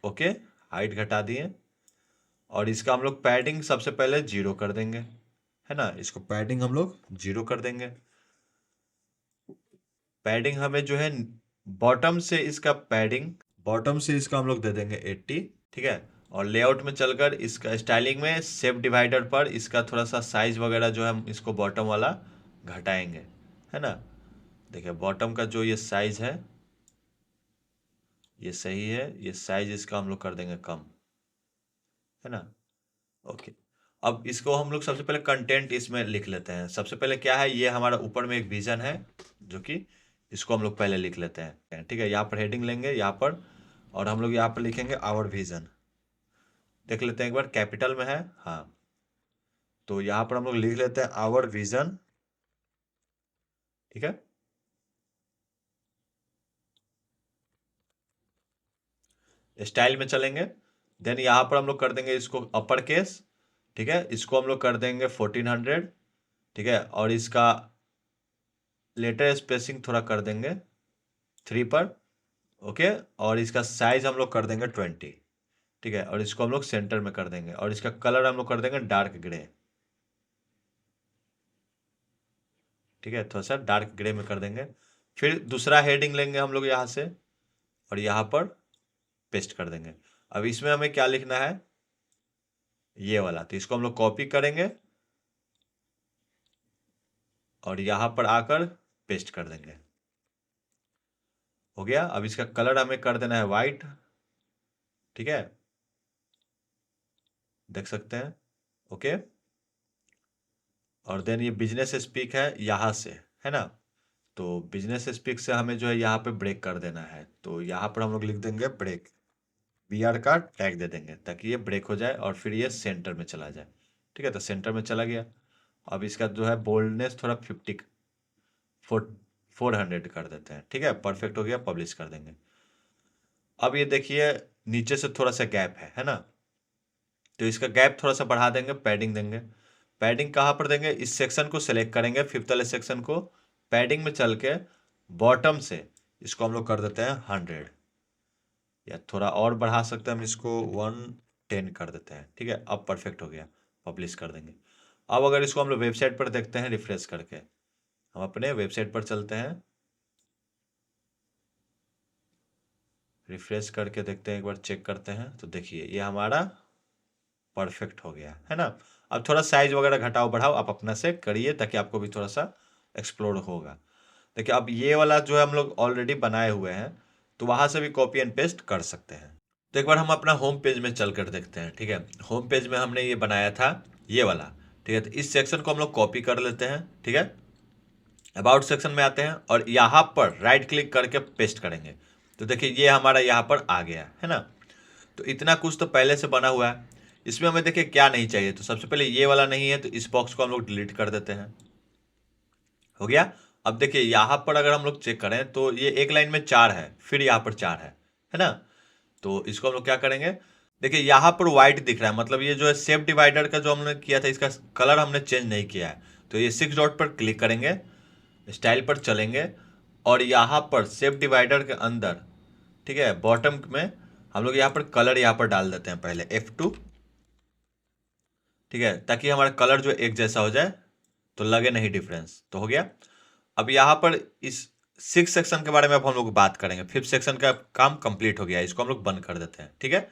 ओके, हाइट घटा दिए। और इसका हम लोग पैडिंग सबसे पहले 0 कर देंगे, है ना। इसको पैडिंग हम लोग 0 कर देंगे। पैडिंग हमें जो है बॉटम से इसका हम लोग दे देंगे 80, ठीक है। और लेआउट में चलकर इसका स्टाइलिंग में शेप डिवाइडर पर इसका थोड़ा सा साइज वगैरह जो है हम इसको बॉटम वाला घटाएंगे, है ना। देखिए बॉटम का जो ये साइज है ये सही है, ये साइज इसका हम लोग कर देंगे कम, है ना, ओके। अब इसको हम लोग सबसे पहले कंटेंट इसमें लिख लेते हैं। सबसे पहले क्या है, ये हमारा ऊपर में एक विजन है जो कि इसको हम लोग पहले लिख लेते हैं, ठीक है। यहाँ पर हेडिंग लेंगे यहाँ पर, और हम लोग यहाँ पर लिखेंगे आवर विजन। देख लेते हैं एक बार, कैपिटल में है, हाँ। तो यहाँ पर हम लोग लिख लेते हैं आवर विजन, ठीक है। स्टाइल में चलेंगे, देन यहाँ पर हम लोग कर देंगे इसको अपर केस, ठीक है। इसको हम लोग कर देंगे 1400, ठीक है। और इसका लेटर स्पेसिंग थोड़ा कर देंगे 3 पर, ओके। और इसका साइज हम लोग कर देंगे 20, ठीक है। और इसको हम लोग सेंटर में कर देंगे और इसका कलर हम लोग कर देंगे डार्क ग्रे, ठीक है। थोड़ा सा डार्क ग्रे में कर देंगे। फिर दूसरा हेडिंग लेंगे हम लोग यहाँ से और यहाँ पर पेस्ट कर देंगे। अब इसमें हमें क्या लिखना है, ये वाला, तो इसको हम लोग कॉपी करेंगे और यहाँ पर आकर पेस्ट कर देंगे, हो गया। अब इसका कलर हमें कर देना है वाइट, ठीक है, देख सकते हैं, ओके। और देन ये बिजनेस स्पीक है यहाँ से, है ना। तो बिजनेस स्पीक से हमें जो है यहाँ पे ब्रेक कर देना है, तो यहाँ पर हम लोग लिख देंगे ब्रेक, BR का टैग दे देंगे ताकि ये ब्रेक हो जाए और फिर ये सेंटर में चला जाए, ठीक है। तो सेंटर में चला गया। अब इसका जो है बोल्डनेस थोड़ा 400 कर देते हैं, ठीक है, परफेक्ट हो गया, पब्लिश कर देंगे। अब ये देखिए नीचे से थोड़ा सा गैप है ना, तो इसका गैप थोड़ा सा बढ़ा देंगे, पैडिंग देंगे। पैडिंग कहाँ पर देंगे, इस सेक्शन को सेलेक्ट करेंगे, फिफ्थ वाले सेक्शन को, पैडिंग में चल के बॉटम से इसको हम लोग कर देते हैं 100, या थोड़ा और बढ़ा सकते हैं हम, इसको 110 कर देते हैं, ठीक है। अब परफेक्ट हो गया, पब्लिश कर देंगे। अब अगर इसको हम लोग वेबसाइट पर देखते हैं रिफ्रेश करके, हम अपने वेबसाइट पर चलते हैं, रिफ्रेश करके देखते हैं, एक बार चेक करते हैं, तो देखिए ये हमारा परफेक्ट हो गया, है ना। अब थोड़ा साइज वगैरह घटाओ बढ़ाओ आप अपना से करिए ताकि आपको भी थोड़ा सा एक्सप्लोर होगा। देखिए अब ये वाला जो है हम लोग ऑलरेडी बनाए हुए हैं, तो वहां से भी कॉपी एंड पेस्ट कर सकते हैं। तो एक बार हम अपना होम पेज में चल कर देखते हैं, ठीक है। होम पेज में हमने ये बनाया था ये वाला, ठीक है। तो इस सेक्शन को हम लोग कॉपी कर लेते हैं, ठीक है। अबाउट सेक्शन में आते हैं और यहाँ पर राइट क्लिक करके पेस्ट करेंगे, तो देखिए ये हमारा यहाँ पर आ गया, है ना। तो इतना कुछ तो पहले से बना हुआ है। इसमें हमें देखिए क्या नहीं चाहिए, तो सबसे पहले ये वाला नहीं है, तो इस बॉक्स को हम लोग डिलीट कर देते हैं, हो गया। अब देखिए यहाँ पर अगर हम लोग चेक करें तो ये एक लाइन में 4 है, फिर यहाँ पर 4 है ना। तो इसको हम लोग क्या करेंगे, देखिए यहाँ पर व्हाइट दिख रहा है, मतलब ये जो है शेप डिवाइडर का जो हमने किया था इसका कलर हमने चेंज नहीं किया है। तो ये 6 डॉट पर क्लिक करेंगे, स्टाइल पर चलेंगे और यहाँ पर शेप डिवाइडर के अंदर, ठीक है, बॉटम में हम लोग यहाँ पर कलर यहाँ पर डाल देते हैं पहले F2, ठीक है, ताकि हमारा कलर जो एक जैसा हो जाए तो लगे नहीं डिफरेंस, तो हो गया। अब यहाँ पर इस 6 सेक्शन के बारे में अब हम लोग बात करेंगे। 5th सेक्शन का काम कंप्लीट हो गया, इसको हम लोग बंद कर देते हैं, ठीक है।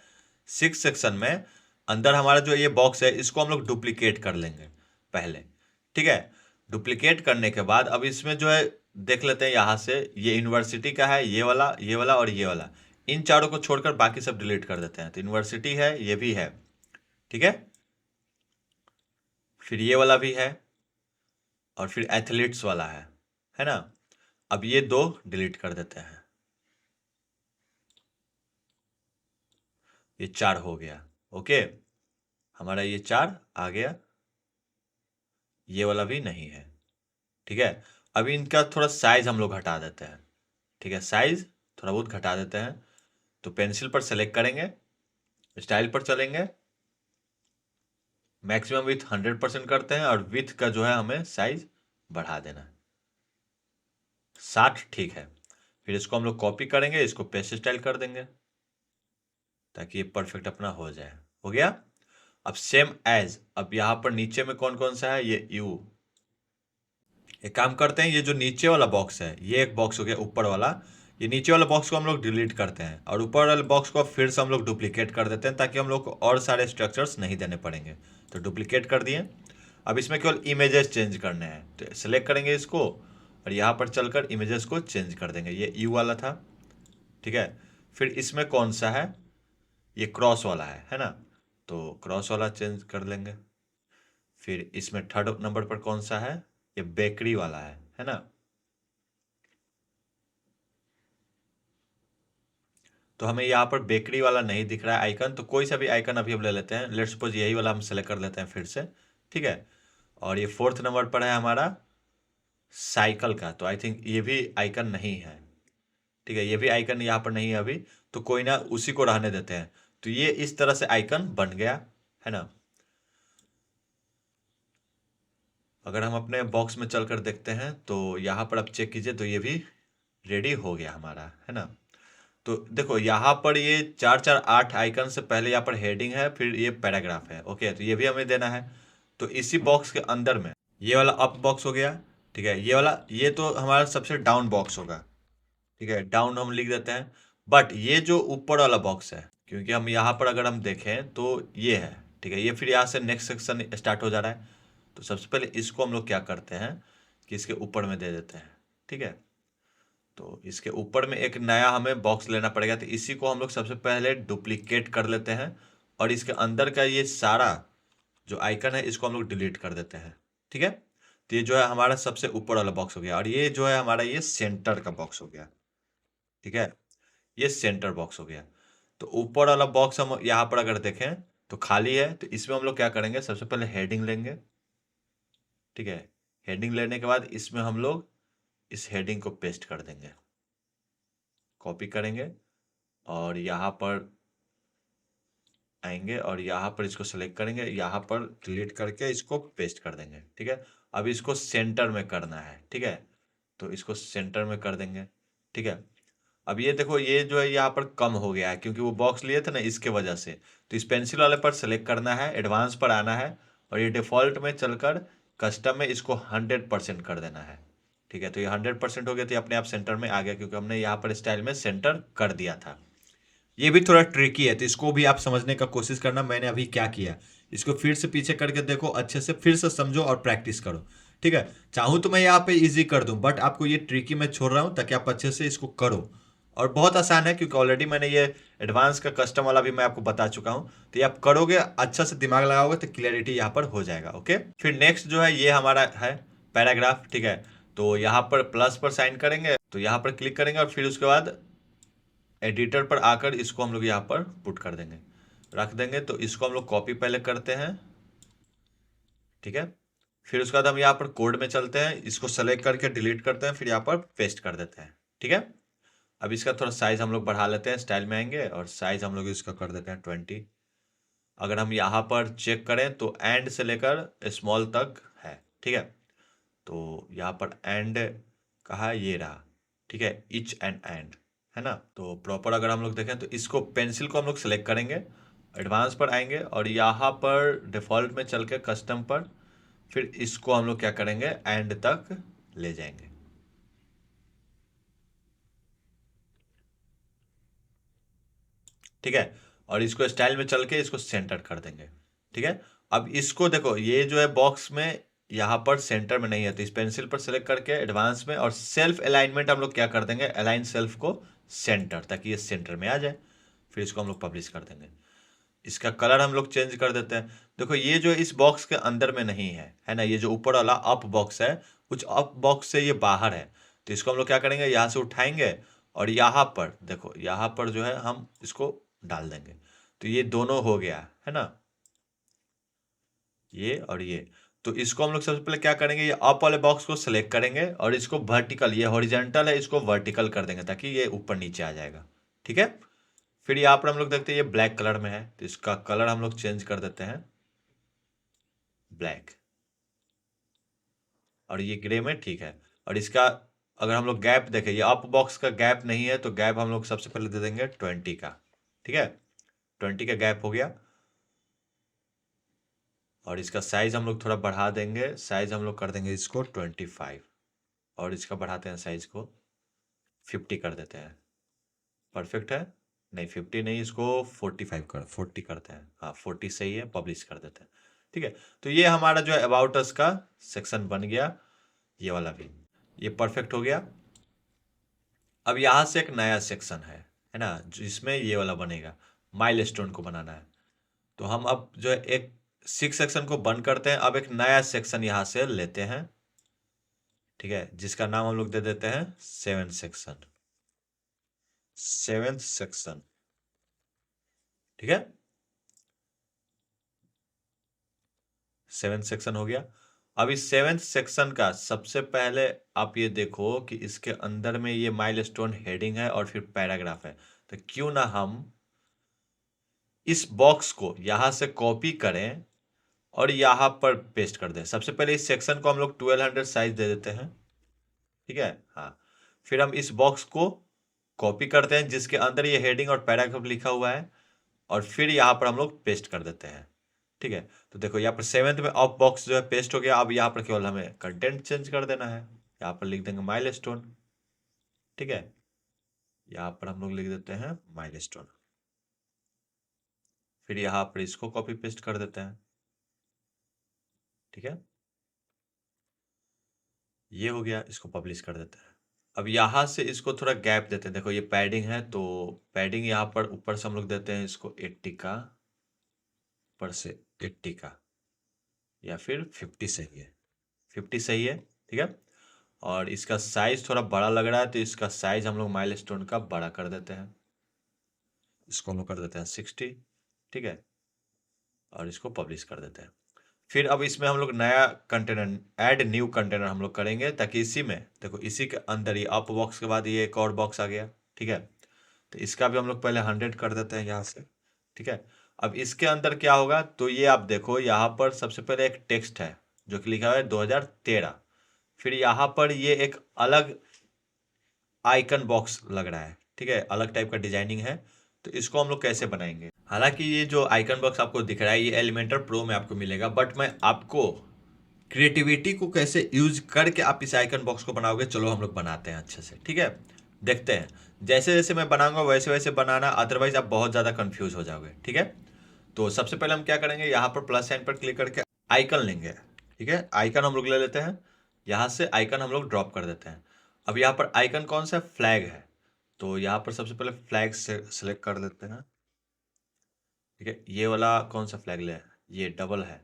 6 सेक्शन में अंदर हमारा जो ये बॉक्स है इसको हम लोग डुप्लीकेट कर लेंगे पहले, ठीक है। डुप्लीकेट करने के बाद अब इसमें जो है देख लेते हैं यहाँ से, ये यूनिवर्सिटी का है, ये वाला और ये वाला, इन चारों को छोड़कर बाकी सब डिलीट कर देते हैं। तो यूनिवर्सिटी है, ये भी है, ठीक है, फिर ये वाला भी है, और फिर एथलीट्स वाला है ना। अब ये दो डिलीट कर देते हैं, ये 4 हो गया। ओके, हमारा ये 4 आ गया, ये वाला भी नहीं है, ठीक है। अब इनका थोड़ा साइज हम लोग घटा देते हैं, ठीक है, साइज थोड़ा बहुत घटा देते हैं। तो पेंसिल पर सेलेक्ट करेंगे, स्टाइल पर चलेंगे, मैक्सिमम विथ 100% करते हैं, और विथ का जो है हमें साइज बढ़ा देना है, 60 ठीक है। फिर इसको हम लोग कॉपी करेंगे, इसको पेस्ट स्टाइल कर देंगे ताकि ये परफेक्ट अपना हो जाए। हो गया। अब सेम एज, अब यहाँ पर नीचे में कौन कौन सा है, ये यू, एक काम करते हैं, ये जो नीचे वाला बॉक्स है, ये एक बॉक्स हो गया ऊपर वाला, ये नीचे वाला बॉक्स को हम लोग डिलीट करते हैं, और ऊपर वाले बॉक्स को फिर से हम लोग डुप्लीकेट कर देते हैं ताकि हम लोग को और सारे स्ट्रक्चर्स नहीं देने पड़ेंगे। तो डुप्लीकेट कर दिए। अब इसमें केवल इमेजेस चेंज करने हैं, तो सेलेक्ट करेंगे इसको, और यहाँ पर चलकर इमेजेस को चेंज कर देंगे। ये यू वाला था, ठीक है। फिर इसमें कौन सा है, ये क्रॉस वाला है ना, तो क्रॉस वाला चेंज कर लेंगे। फिर इसमें 3rd नंबर पर कौन सा है, ये बेकरी वाला है ना। तो हमें यहाँ पर बेकरी वाला नहीं दिख रहा है आइकन, तो कोई सा भी आइकन अभी हम ले लेते हैं। लेट्स सपोज यही वाला हम सेलेक्ट कर लेते हैं फिर से, ठीक है। और ये 4th नंबर पर है हमारा साइकिल का, तो आई थिंक ये भी आइकन नहीं है, ठीक है, ये भी आइकन यहाँ पर नहीं है अभी, तो कोई ना, उसी को रहने देते हैं। तो ये इस तरह से आइकन बन गया, है ना। अगर हम अपने बॉक्स में चलकर देखते हैं तो यहाँ पर आप चेक कीजिए, तो ये भी रेडी हो गया हमारा, है ना। तो देखो यहाँ पर ये 4 4 8 आइकन से पहले यहाँ पर हेडिंग है, फिर ये पैराग्राफ है। ओके, तो ये भी हमें देना है। तो इसी बॉक्स के अंदर में ये वाला अप बॉक्स हो गया, ठीक है, ये वाला, ये तो हमारा सबसे डाउन बॉक्स होगा, ठीक है, डाउन हम लिख देते हैं। बट ये जो ऊपर वाला बॉक्स है, क्योंकि हम यहाँ पर अगर हम देखें तो ये है, ठीक है, ये फिर यहाँ से नेक्स्ट सेक्शन स्टार्ट हो जा रहा है। तो सबसे पहले इसको हम लोग क्या करते हैं कि इसके ऊपर में दे देते हैं, ठीक है। तो इसके ऊपर में एक नया हमें बॉक्स लेना पड़ेगा, तो इसी को हम लोग सबसे पहले डुप्लीकेट कर लेते हैं, और इसके अंदर का ये सारा जो आइकन है इसको हम लोग डिलीट कर देते हैं, ठीक है। तो ये जो है हमारा सबसे ऊपर वाला बॉक्स हो गया, और ये जो है हमारा ये सेंटर का बॉक्स हो गया, ठीक है, ये सेंटर बॉक्स हो गया। तो ऊपर वाला बॉक्स हम यहाँ पर अगर देखें तो खाली है, तो इसमें हम लोग क्या करेंगे, सबसे पहले हेडिंग लेंगे, ठीक है। हेडिंग लेने के बाद इसमें हम लोग इस हेडिंग को पेस्ट कर देंगे, कॉपी करेंगे, और यहाँ पर आएंगे, और यहाँ पर इसको सेलेक्ट करेंगे, यहाँ पर डिलीट करके इसको पेस्ट कर देंगे, ठीक है। अब इसको सेंटर में करना है, ठीक है, तो इसको सेंटर में कर देंगे, ठीक है। अब ये देखो, ये जो है यहाँ पर कम हो गया है, क्योंकि वो बॉक्स लिए थे ना, इसके वजह से। तो इस पेंसिल वाले पर सेलेक्ट करना है, एडवांस पर आना है, और ये डिफ़ॉल्ट में चलकर कस्टम में इसको 100% कर देना है, ठीक है। तो ये 100% हो गया, तो ये अपने आप सेंटर में आ गया, क्योंकि हमने यहाँ पर स्टाइल में सेंटर कर दिया था। ये भी थोड़ा ट्रिकी है, तो इसको भी आप समझने का कोशिश करना। मैंने अभी क्या किया, इसको फिर से पीछे करके देखो, अच्छे से फिर से समझो और प्रैक्टिस करो, ठीक है। चाहूँ तो मैं यहाँ पे इजी कर दूं, बट आपको ये ट्रिकी मैं छोड़ रहा हूँ ताकि आप अच्छे से इसको करो। और बहुत आसान है, क्योंकि ऑलरेडी मैंने ये एडवांस का कस्टम वाला भी मैं आपको बता चुका हूँ। तो ये आप करोगे, अच्छा से दिमाग लगाओगे, तो क्लियरिटी यहाँ पर हो जाएगा। ओके, फिर नेक्स्ट जो है ये हमारा है पैराग्राफ, ठीक है। तो यहाँ पर प्लस पर साइन करेंगे, तो यहाँ पर क्लिक करेंगे, और फिर उसके बाद एडिटर पर आकर इसको हम लोग यहाँ पर पुट कर देंगे, रख देंगे। तो इसको हम लोग कॉपी पहले करते हैं, ठीक है। फिर उसके बाद हम यहाँ पर कोड में चलते हैं, इसको सेलेक्ट करके डिलीट करते हैं, फिर यहाँ पर पेस्ट कर देते हैं, ठीक है। अब इसका थोड़ा साइज हम लोग बढ़ा लेते हैं, स्टाइल में आएंगे, और साइज हम लोग इसका कर देते हैं 20। अगर हम यहाँ पर चेक करें तो एंड से लेकर स्मॉल तक है, ठीक है। तो यहाँ पर एंड कहा, ये रहा, ठीक है, इच एंड एंड, है ना। तो प्रॉपर अगर हम लोग देखें तो इसको, पेंसिल को हम लोग सेलेक्ट करेंगे, एडवांस पर आएंगे, और यहाँ पर डिफ़ॉल्ट में चल के कस्टम पर, फिर इसको हम लोग क्या करेंगे, एंड तक ले जाएंगे, ठीक है। और इसको स्टाइल में चल के इसको सेंटर कर देंगे, ठीक है। अब इसको देखो, ये जो है बॉक्स में यहाँ पर सेंटर में नहीं है, तो इस पेंसिल पर सेलेक्ट करके एडवांस में और सेल्फ अलाइनमेंट हम लोग क्या कर देंगे, अलाइन सेल्फ को सेंटर, ताकि ये सेंटर में आ जाए। फिर इसको हम लोग पब्लिश कर देंगे। इसका कलर हम लोग चेंज कर देते हैं। देखो ये जो इस बॉक्स के अंदर में नहीं है ना, ये जो ऊपर वाला अप बॉक्स है, कुछ अप बॉक्स से ये बाहर है, तो इसको हम लोग क्या करेंगे, यहाँ से उठाएंगे और यहाँ पर देखो, यहाँ पर जो है हम इसको डाल देंगे। तो ये दोनों हो गया है ना, ये और ये। तो इसको हम लोग सबसे पहले क्या करेंगे, ये अप वाले बॉक्स को सिलेक्ट करेंगे और इसको वर्टिकल, ये हॉरिजॉन्टल है, इसको वर्टिकल कर देंगे ताकि ये ऊपर नीचे आ जाएगा। ठीक है। फिर यहाँ पर हम लोग देखते हैं ये ब्लैक कलर में है, तो इसका कलर हम लोग चेंज कर देते हैं ब्लैक, और ये ग्रे में ठीक है। और इसका अगर हम लोग गैप देखें, ये अप बॉक्स का गैप नहीं है, तो गैप हम लोग सबसे पहले दे देंगे 20 का। ठीक है, 20 का गैप हो गया। और इसका साइज हम लोग थोड़ा बढ़ा देंगे, साइज हम लोग कर देंगे इसको 25, और इसका बढ़ाते हैं साइज को 50 कर देते हैं। परफेक्ट है, नहीं 50 नहीं, इसको 40 करते हैं। हाँ 40 सही है, पब्लिश कर देते हैं। ठीक है, तो ये हमारा जो है अबाउट अस का सेक्शन बन गया, ये वाला भी, ये परफेक्ट हो गया। अब यहाँ से एक नया सेक्शन है ना, जिसमें ये वाला बनेगा, माइलस्टोन को बनाना है। तो हम अब जो है एक 6 सेक्शन को बंद करते हैं, अब एक नया सेक्शन यहाँ से लेते हैं। ठीक है, जिसका नाम हम लोग दे देते हैं 7th सेक्शन, 7th सेक्शन। ठीक है, 7th सेक्शन हो गया। अब इस 7th सेक्शन का सबसे पहले आप ये देखो कि इसके अंदर में ये माइलस्टोन हेडिंग है और फिर पैराग्राफ है, तो क्यों ना हम इस बॉक्स को यहां से कॉपी करें और यहां पर पेस्ट कर दें। सबसे पहले इस सेक्शन को हम लोग 1200 साइज दे देते हैं। ठीक है, हाँ। फिर हम इस बॉक्स को कॉपी करते हैं जिसके अंदर ये हेडिंग और पैराग्राफ लिखा हुआ है, और फिर यहाँ पर हम लोग पेस्ट कर देते हैं। ठीक है, तो देखो यहाँ पर 7th में ऑफ बॉक्स जो है पेस्ट हो गया। अब यहाँ पर केवल हमें कंटेंट चेंज कर देना है, यहाँ पर लिख देंगे माइलस्टोन। ठीक है, यहाँ पर हम लोग लिख देते हैं माइलस्टोन, फिर यहाँ पर इसको कॉपी पेस्ट कर देते हैं। ठीक है, ये हो गया, इसको पब्लिश कर देते हैं। अब यहाँ से इसको थोड़ा गैप देते हैं। देखो ये पैडिंग है, तो पैडिंग यहाँ पर ऊपर से हम लोग देते हैं इसको 80 का, ऊपर से 80 का, या फिर 50 सही है, 50 सही है। ठीक है, और इसका साइज थोड़ा बड़ा लग रहा है, तो इसका साइज हम लोग माइलस्टोन का बड़ा कर देते हैं, इसको हम लोग कर देते हैं 60। ठीक है, और इसको पब्लिश कर देते हैं। फिर अब इसमें हम लोग नया कंटेनर, ऐड न्यू कंटेनर हम लोग करेंगे, ताकि इसी में देखो, इसी के अंदर ही अप बॉक्स के बाद ये एक और बॉक्स आ गया। ठीक है, तो इसका भी हम लोग पहले 100 कर देते हैं यहाँ से। ठीक है, अब इसके अंदर क्या होगा, तो ये आप देखो यहाँ पर सबसे पहले एक टेक्स्ट है जो कि लिखा हुआ है 2013। फिर यहाँ पर ये एक अलग आइकन बॉक्स लग रहा है। ठीक है, अलग टाइप का डिजाइनिंग है, तो इसको हम लोग कैसे बनाएंगे। हालांकि ये जो आइकन बॉक्स आपको दिख रहा है ये एलिमेंटर प्रो में आपको मिलेगा, बट मैं आपको क्रिएटिविटी को कैसे यूज करके आप इस आइकन बॉक्स को बनाओगे, चलो हम लोग बनाते हैं अच्छे से। ठीक है, देखते हैं। जैसे जैसे मैं बनाऊंगा वैसे वैसे बनाना, अदरवाइज आप बहुत ज़्यादा कंफ्यूज हो जाओगे। ठीक है, तो सबसे पहले हम क्या करेंगे, यहाँ पर प्लस साइन पर क्लिक करके आइकन लेंगे। ठीक है, आइकन हम लोग ले लेते हैं, यहाँ से आइकन हम लोग ड्रॉप कर देते हैं। अब यहाँ पर आइकन कौन सा फ्लैग है, तो यहाँ पर सबसे पहले फ्लैग से सेलेक्ट कर लेते हैं। ठीक है, ये वाला कौन सा फ्लैग ले, ये डबल है,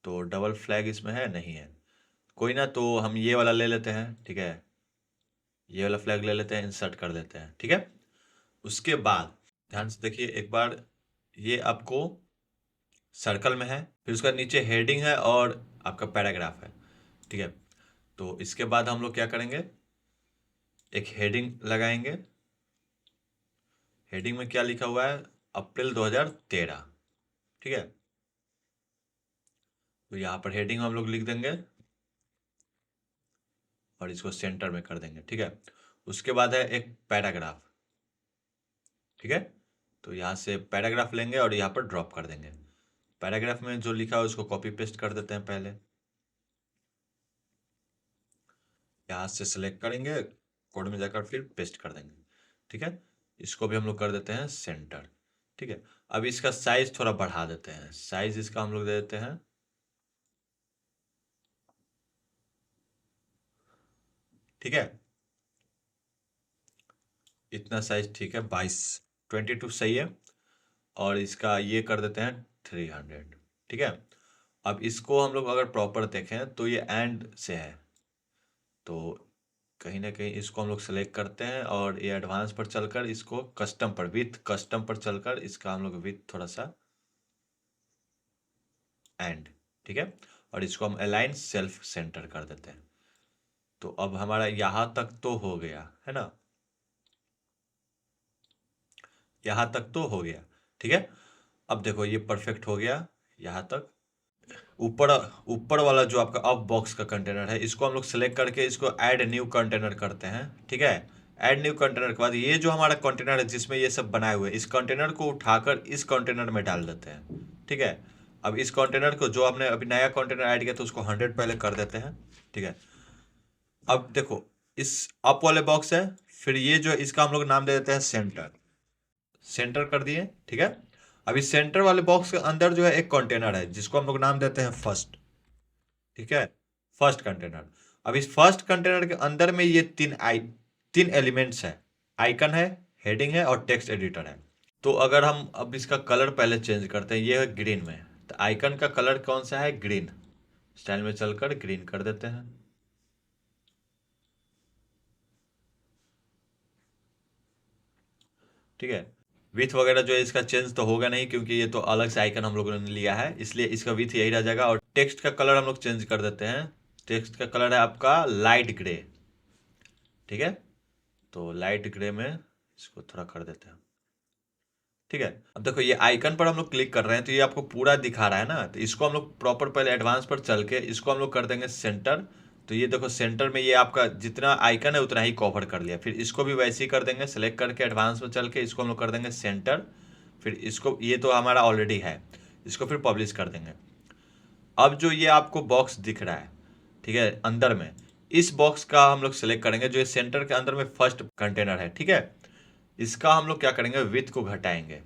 तो डबल फ्लैग इसमें है नहीं है, कोई ना, तो हम ये वाला ले लेते हैं। ठीक है, ये वाला फ्लैग ले लेते हैं, इंसर्ट कर देते हैं। ठीक है, उसके बाद ध्यान से देखिए एक बार, ये आपको सर्कल में है, फिर उसका नीचे हेडिंग है और आपका पैराग्राफ है। ठीक है, तो इसके बाद हम लोग क्या करेंगे, एक हेडिंग लगाएंगे। हेडिंग में क्या लिखा हुआ है, अप्रैल 2013। ठीक है, तो यहाँ पर हेडिंग हम लोग लिख देंगे और इसको सेंटर में कर देंगे। ठीक है, उसके बाद है एक पैराग्राफ। ठीक है, तो यहाँ से पैराग्राफ लेंगे और यहाँ पर ड्रॉप कर देंगे। पैराग्राफ में जो लिखा है उसको कॉपी पेस्ट कर देते हैं पहले, यहाँ से सिलेक्ट करेंगे, कोड में जाकर फिर पेस्ट कर देंगे। ठीक है, इसको भी हम लोग कर देते हैं सेंटर। ठीक है, अब इसका साइज थोड़ा बढ़ा देते हैं, साइज इसका हम लोग दे देते हैं ठीक है, इतना साइज ठीक है, 22 सही है। और इसका ये कर देते हैं 300, ठीक है। अब इसको हम लोग अगर प्रॉपर देखें तो ये एंड से है, तो कहीं ना कहीं इसको हम लोग सेलेक्ट करते हैं और ये एडवांस पर चलकर इसको कस्टम पर, विथ कस्टम पर चलकर इसका हम लोग विथ थोड़ा सा एंड, ठीक है। और इसको हम अलाइन सेल्फ सेंटर कर देते हैं। तो अब हमारा यहाँ तक तो हो गया है ना, यहाँ तक तो हो गया, ठीक है। अब देखो ये परफेक्ट हो गया यहाँ तक। ऊपर ऊपर वाला जो आपका अप बॉक्स का कंटेनर है, इसको हम लोग सेलेक्ट करके इसको ऐड न्यू कंटेनर करते हैं, ठीक है। ऐड न्यू कंटेनर के बाद ये जो हमारा कंटेनर है जिसमें ये सब बनाए हुए, इस कंटेनर को उठाकर इस कंटेनर में डाल देते हैं, ठीक है। अब इस कंटेनर को, जो आपने अभी नया कंटेनर ऐड किया तो उसको 100 पहले कर देते हैं, ठीक है। अब देखो इस अप वाले बॉक्स है, फिर ये जो है इसका हम लोग नाम दे देते हैं सेंटर, सेंटर कर दिए, ठीक है। अब इस सेंटर वाले बॉक्स के अंदर जो है एक कंटेनर है जिसको हम लोग नाम देते हैं फर्स्ट, ठीक है, फर्स्ट कंटेनर। अब इस फर्स्ट कंटेनर के अंदर में ये तीन एलिमेंट्स है, आइकन है, हेडिंग है और टेक्स्ट एडिटर है। तो अगर हम अब इसका कलर पहले चेंज करते हैं, ये है ग्रीन में, तो आइकन का कलर कौन सा है, ग्रीन, स्टाइल में चलकर ग्रीन कर देते हैं, ठीक है। विथ वगैरह जो है इसका चेंज तो होगा नहीं क्योंकि ये तो अलग से आइकन हम लोगों ने लिया है, इसलिए इसका विथ यही रह जाएगा। और टेक्स्ट का कलर हम लोग चेंज कर देते हैं, टेक्स्ट का कलर है आपका लाइट ग्रे, ठीक है। तो लाइट ग्रे में इसको थोड़ा कर देते हैं, ठीक है। अब देखो ये आइकन पर हम लोग क्लिक कर रहे हैं तो ये आपको पूरा दिखा रहा है ना, तो इसको हम लोग प्रॉपर पहले एडवांस पर चल के इसको हम लोग कर देंगे सेंटर। तो ये देखो सेंटर में ये आपका जितना आइकन है उतना ही कवर कर लिया। फिर इसको भी वैसे ही कर देंगे, सेलेक्ट करके एडवांस में चल के इसको हम लोग कर देंगे सेंटर। फिर इसको, ये तो हमारा ऑलरेडी है, इसको फिर पब्लिश कर देंगे। अब जो ये आपको बॉक्स दिख रहा है, ठीक है, अंदर में, इस बॉक्स का हम लोग सेलेक्ट करेंगे जो सेंटर के अंदर में फर्स्ट कंटेनर है, ठीक है। इसका हम लोग क्या करेंगे, विड्थ को घटाएंगे,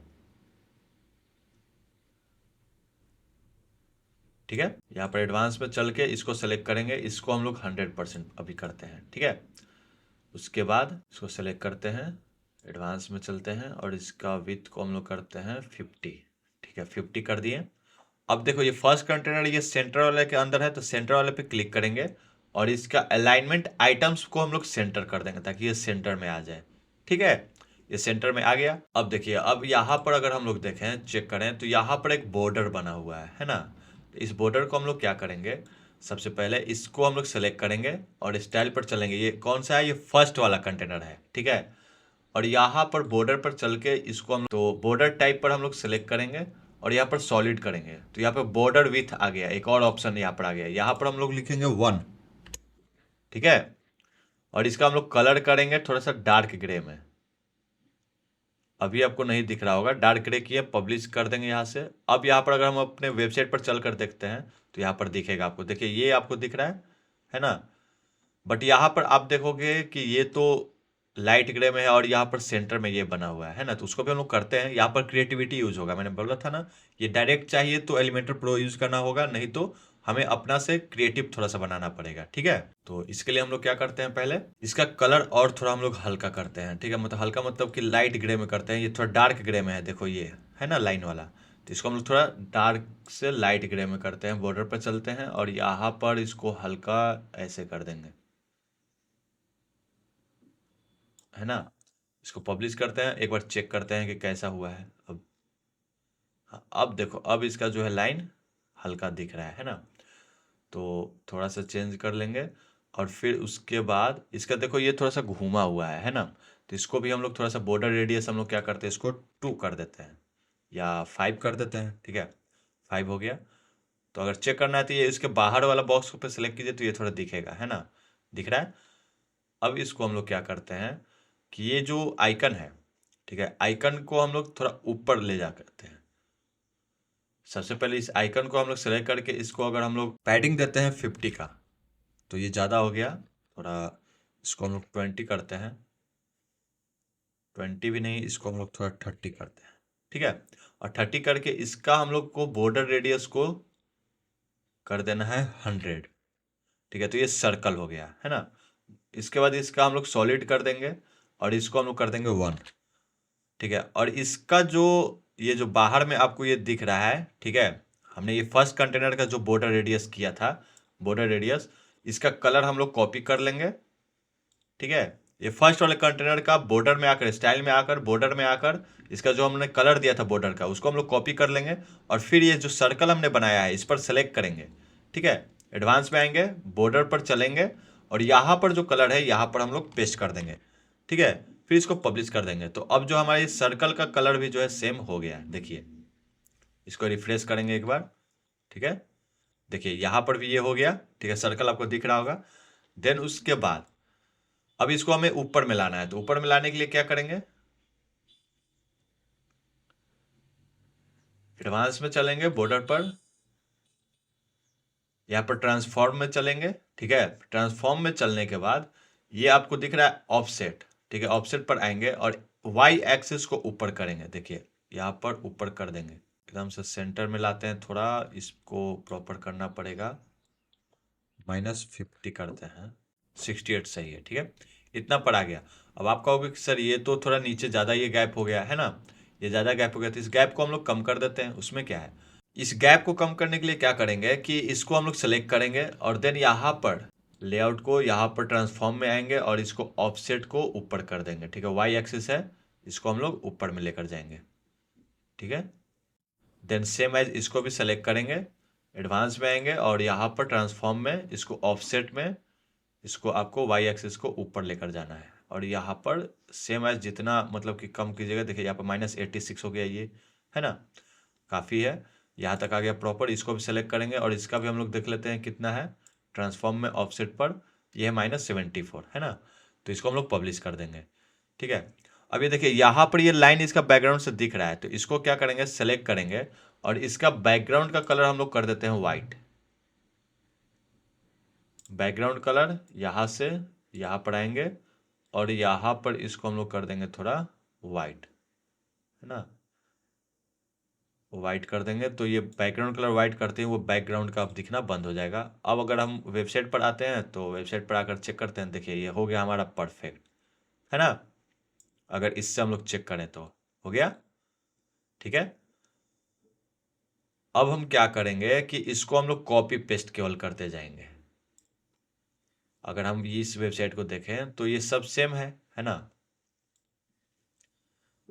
ठीक है। यहाँ पर एडवांस में चल के इसको सेलेक्ट करेंगे, इसको हम लोग 100% अभी करते हैं, ठीक है। उसके बाद इसको सेलेक्ट करते हैं, एडवांस में चलते हैं और इसका विड्थ को हम लोग करते हैं 50, ठीक है, 50 कर दिए। अब देखो ये फर्स्ट कंटेनर ये सेंटर वाले के अंदर है, तो सेंटर वाले पे क्लिक करेंगे और इसका अलाइनमेंट आइटम्स को हम लोग सेंटर कर देंगे ताकि ये सेंटर में आ जाए, ठीक है। ये सेंटर में आ गया। अब देखिए, अब यहाँ पर अगर हम लोग देखें, चेक करें, तो यहाँ पर एक बॉर्डर बना हुआ है ना। तो इस बॉर्डर को हम लोग क्या करेंगे, सबसे पहले इसको हम लोग सेलेक्ट करेंगे और स्टाइल पर चलेंगे। ये कौन सा है, ये फर्स्ट वाला कंटेनर है, ठीक है। और यहाँ पर बॉर्डर पर चल के इसको हम, तो बॉर्डर टाइप पर हम लोग सेलेक्ट करेंगे और यहाँ पर सॉलिड करेंगे। तो यहाँ पर बॉर्डर विथ आ गया, एक और ऑप्शन यहाँ पर आ गया, यहाँ पर हम लोग लिखेंगे 1, ठीक है। और इसका हम लोग कलर करेंगे थोड़ा सा डार्क ग्रे में, अभी आपको नहीं दिख रहा होगा, डार्क ग्रे किए, पब्लिश कर देंगे यहाँ से। अब यहाँ पर अगर हम अपने वेबसाइट पर चल कर देखते हैं तो यहाँ पर दिखेगा आपको, देखिए ये आपको दिख रहा है ना। बट यहाँ पर आप देखोगे कि ये तो लाइट ग्रे में है और यहाँ पर सेंटर में ये बना हुआ है ना, तो उसको भी हम लोग करते हैं। यहाँ पर क्रिएटिविटी यूज होगा, मैंने बोला था ना, ये डायरेक्ट चाहिए तो एलिमेंटर प्रो यूज करना होगा, नहीं तो हमें अपना से क्रिएटिव थोड़ा सा बनाना पड़ेगा, ठीक है। तो इसके लिए हम लोग क्या करते हैं, पहले इसका कलर और थोड़ा हम लोग हल्का करते हैं, ठीक है। मतलब हल्का मतलब कि लाइट ग्रे में करते हैं, ये थोड़ा डार्क ग्रे में है, देखो ये है ना लाइन वाला, तो इसको हम लोग थोड़ा डार्क से लाइट ग्रे में करते हैं। बॉर्डर पर चलते हैं और यहाँ पर इसको हल्का ऐसे कर देंगे, है ना। इसको पब्लिश करते हैं, एक बार चेक करते हैं कि कैसा हुआ है। अब हाँ, अब देखो, अब इसका जो है लाइन हल्का दिख रहा है ना। तो थोड़ा सा चेंज कर लेंगे और फिर उसके बाद इसका देखो ये थोड़ा सा घूमा हुआ है ना। तो इसको भी हम लोग थोड़ा सा बॉर्डर रेडियस हम लोग क्या करते हैं, इसको 2 कर देते हैं या 5 कर देते हैं, ठीक है। 5 हो गया। तो अगर चेक करना है तो ये इसके बाहर वाला बॉक्स पे सेलेक्ट कीजिए तो ये थोड़ा दिखेगा, है ना, दिख रहा है। अब इसको हम लोग क्या करते हैं कि ये जो आइकन है, ठीक है, आइकन को हम लोग थोड़ा ऊपर ले जा करते हैं। सबसे पहले इस आइकन को हम लोग सेलेक्ट करके इसको अगर हम लोग पैडिंग देते हैं 50 का, तो ये ज़्यादा हो गया थोड़ा, इसको हम लोग 20 करते हैं, 20 भी नहीं, इसको हम लोग थोड़ा 30 करते हैं, ठीक है। और 30 करके इसका हम लोग को बॉर्डर रेडियस को कर देना है 100, ठीक है। तो ये सर्कल हो गया, है ना। इसके बाद इसका हम लोग सॉलिड कर देंगे और इसको हम लोग कर देंगे 1, ठीक है। और इसका जो ये जो बाहर में आपको ये दिख रहा है, ठीक है, हमने ये फर्स्ट कंटेनर का जो बॉर्डर रेडियस किया था, बॉर्डर रेडियस, इसका कलर हम लोग कॉपी कर लेंगे, ठीक है। ये फर्स्ट वाले कंटेनर का बॉर्डर में आकर, स्टाइल में आकर, बॉर्डर में आकर, इसका जो हमने कलर दिया था बॉर्डर का, उसको हम लोग कॉपी कर लेंगे और फिर ये जो सर्कल हमने बनाया है इस पर सेलेक्ट करेंगे, ठीक है। एडवांस में आएंगे, बॉर्डर पर चलेंगे और यहाँ पर जो कलर है यहाँ पर हम लोग पेस्ट कर देंगे, ठीक है। फिर इसको पब्लिश कर देंगे। तो अब जो हमारे सर्कल का कलर भी जो है सेम हो गया है, देखिए। इसको रिफ्रेश करेंगे एक बार, ठीक है। देखिए यहाँ पर भी ये हो गया, ठीक है, सर्कल आपको दिख रहा होगा। देन उसके बाद अब इसको हमें ऊपर में लाना है, तो ऊपर में लाने के लिए क्या करेंगे, एडवांस में चलेंगे, बॉर्डर पर, यहाँ पर ट्रांसफॉर्म में चलेंगे, ठीक है। ट्रांसफॉर्म में चलने के बाद ये आपको दिख रहा है ऑफसेट, ठीक है। ऑफसेट पर आएंगे और वाई एक्सिस को ऊपर करेंगे, देखिए यहाँ पर ऊपर कर देंगे, एकदम से सेंटर में लाते हैं, थोड़ा इसको प्रॉपर करना पड़ेगा, -50 करते हैं, 68 सही है, ठीक है। इतना पर आ गया। अब आप कहोगे कि सर ये तो थोड़ा नीचे ज़्यादा ये गैप हो गया है ना, ये ज़्यादा गैप हो गया, तो इस गैप को हम लोग कम कर देते हैं। उसमें क्या है, इस गैप को कम करने के लिए क्या करेंगे कि इसको हम लोग सेलेक्ट करेंगे और देन यहाँ पर लेआउट को, यहाँ पर ट्रांसफॉर्म में आएंगे और इसको ऑफसेट को ऊपर कर देंगे, ठीक है। वाई एक्सिस है, इसको हम लोग ऊपर में लेकर जाएंगे, ठीक है। देन सेम एज इसको भी सेलेक्ट करेंगे, एडवांस में आएंगे और यहाँ पर ट्रांसफॉर्म में इसको ऑफसेट में, इसको आपको वाई एक्सिस को ऊपर लेकर जाना है और यहाँ पर सेम एज जितना मतलब कि कम कीजिएगा, देखिए यहाँ पर -86 हो गया, ये है ना, काफ़ी है, यहाँ तक आ गया प्रॉपर। इसको भी सेलेक्ट करेंगे और इसका भी हम लोग देख लेते हैं कितना है, ट्रांसफॉर्म में ऑफसेट पर ये है -74, है ना। तो इसको हम लोग पब्लिश कर देंगे, ठीक है। अब ये देखिए यहाँ पर ये लाइन इसका बैकग्राउंड से दिख रहा है, तो इसको क्या करेंगे, सेलेक्ट करेंगे और इसका बैकग्राउंड का कलर हम लोग कर देते हैं वाइट। बैकग्राउंड कलर यहाँ से यहाँ पर आएंगे और यहाँ पर इसको हम लोग कर देंगे थोड़ा वाइट, है ना, वाइट कर देंगे। तो ये बैकग्राउंड कलर वाइट करते हैं, वो बैकग्राउंड का अब दिखना बंद हो जाएगा। अब अगर हम वेबसाइट पर आते हैं तो वेबसाइट पर आकर चेक करते हैं, देखिए ये हो गया हमारा परफेक्ट, है ना। अगर इससे हम लोग चेक करें तो हो गया, ठीक है। अब हम क्या करेंगे कि इसको हम लोग कॉपी पेस्ट केवल करते जाएंगे। अगर हम इस वेबसाइट को देखें तो ये सब सेम है ना।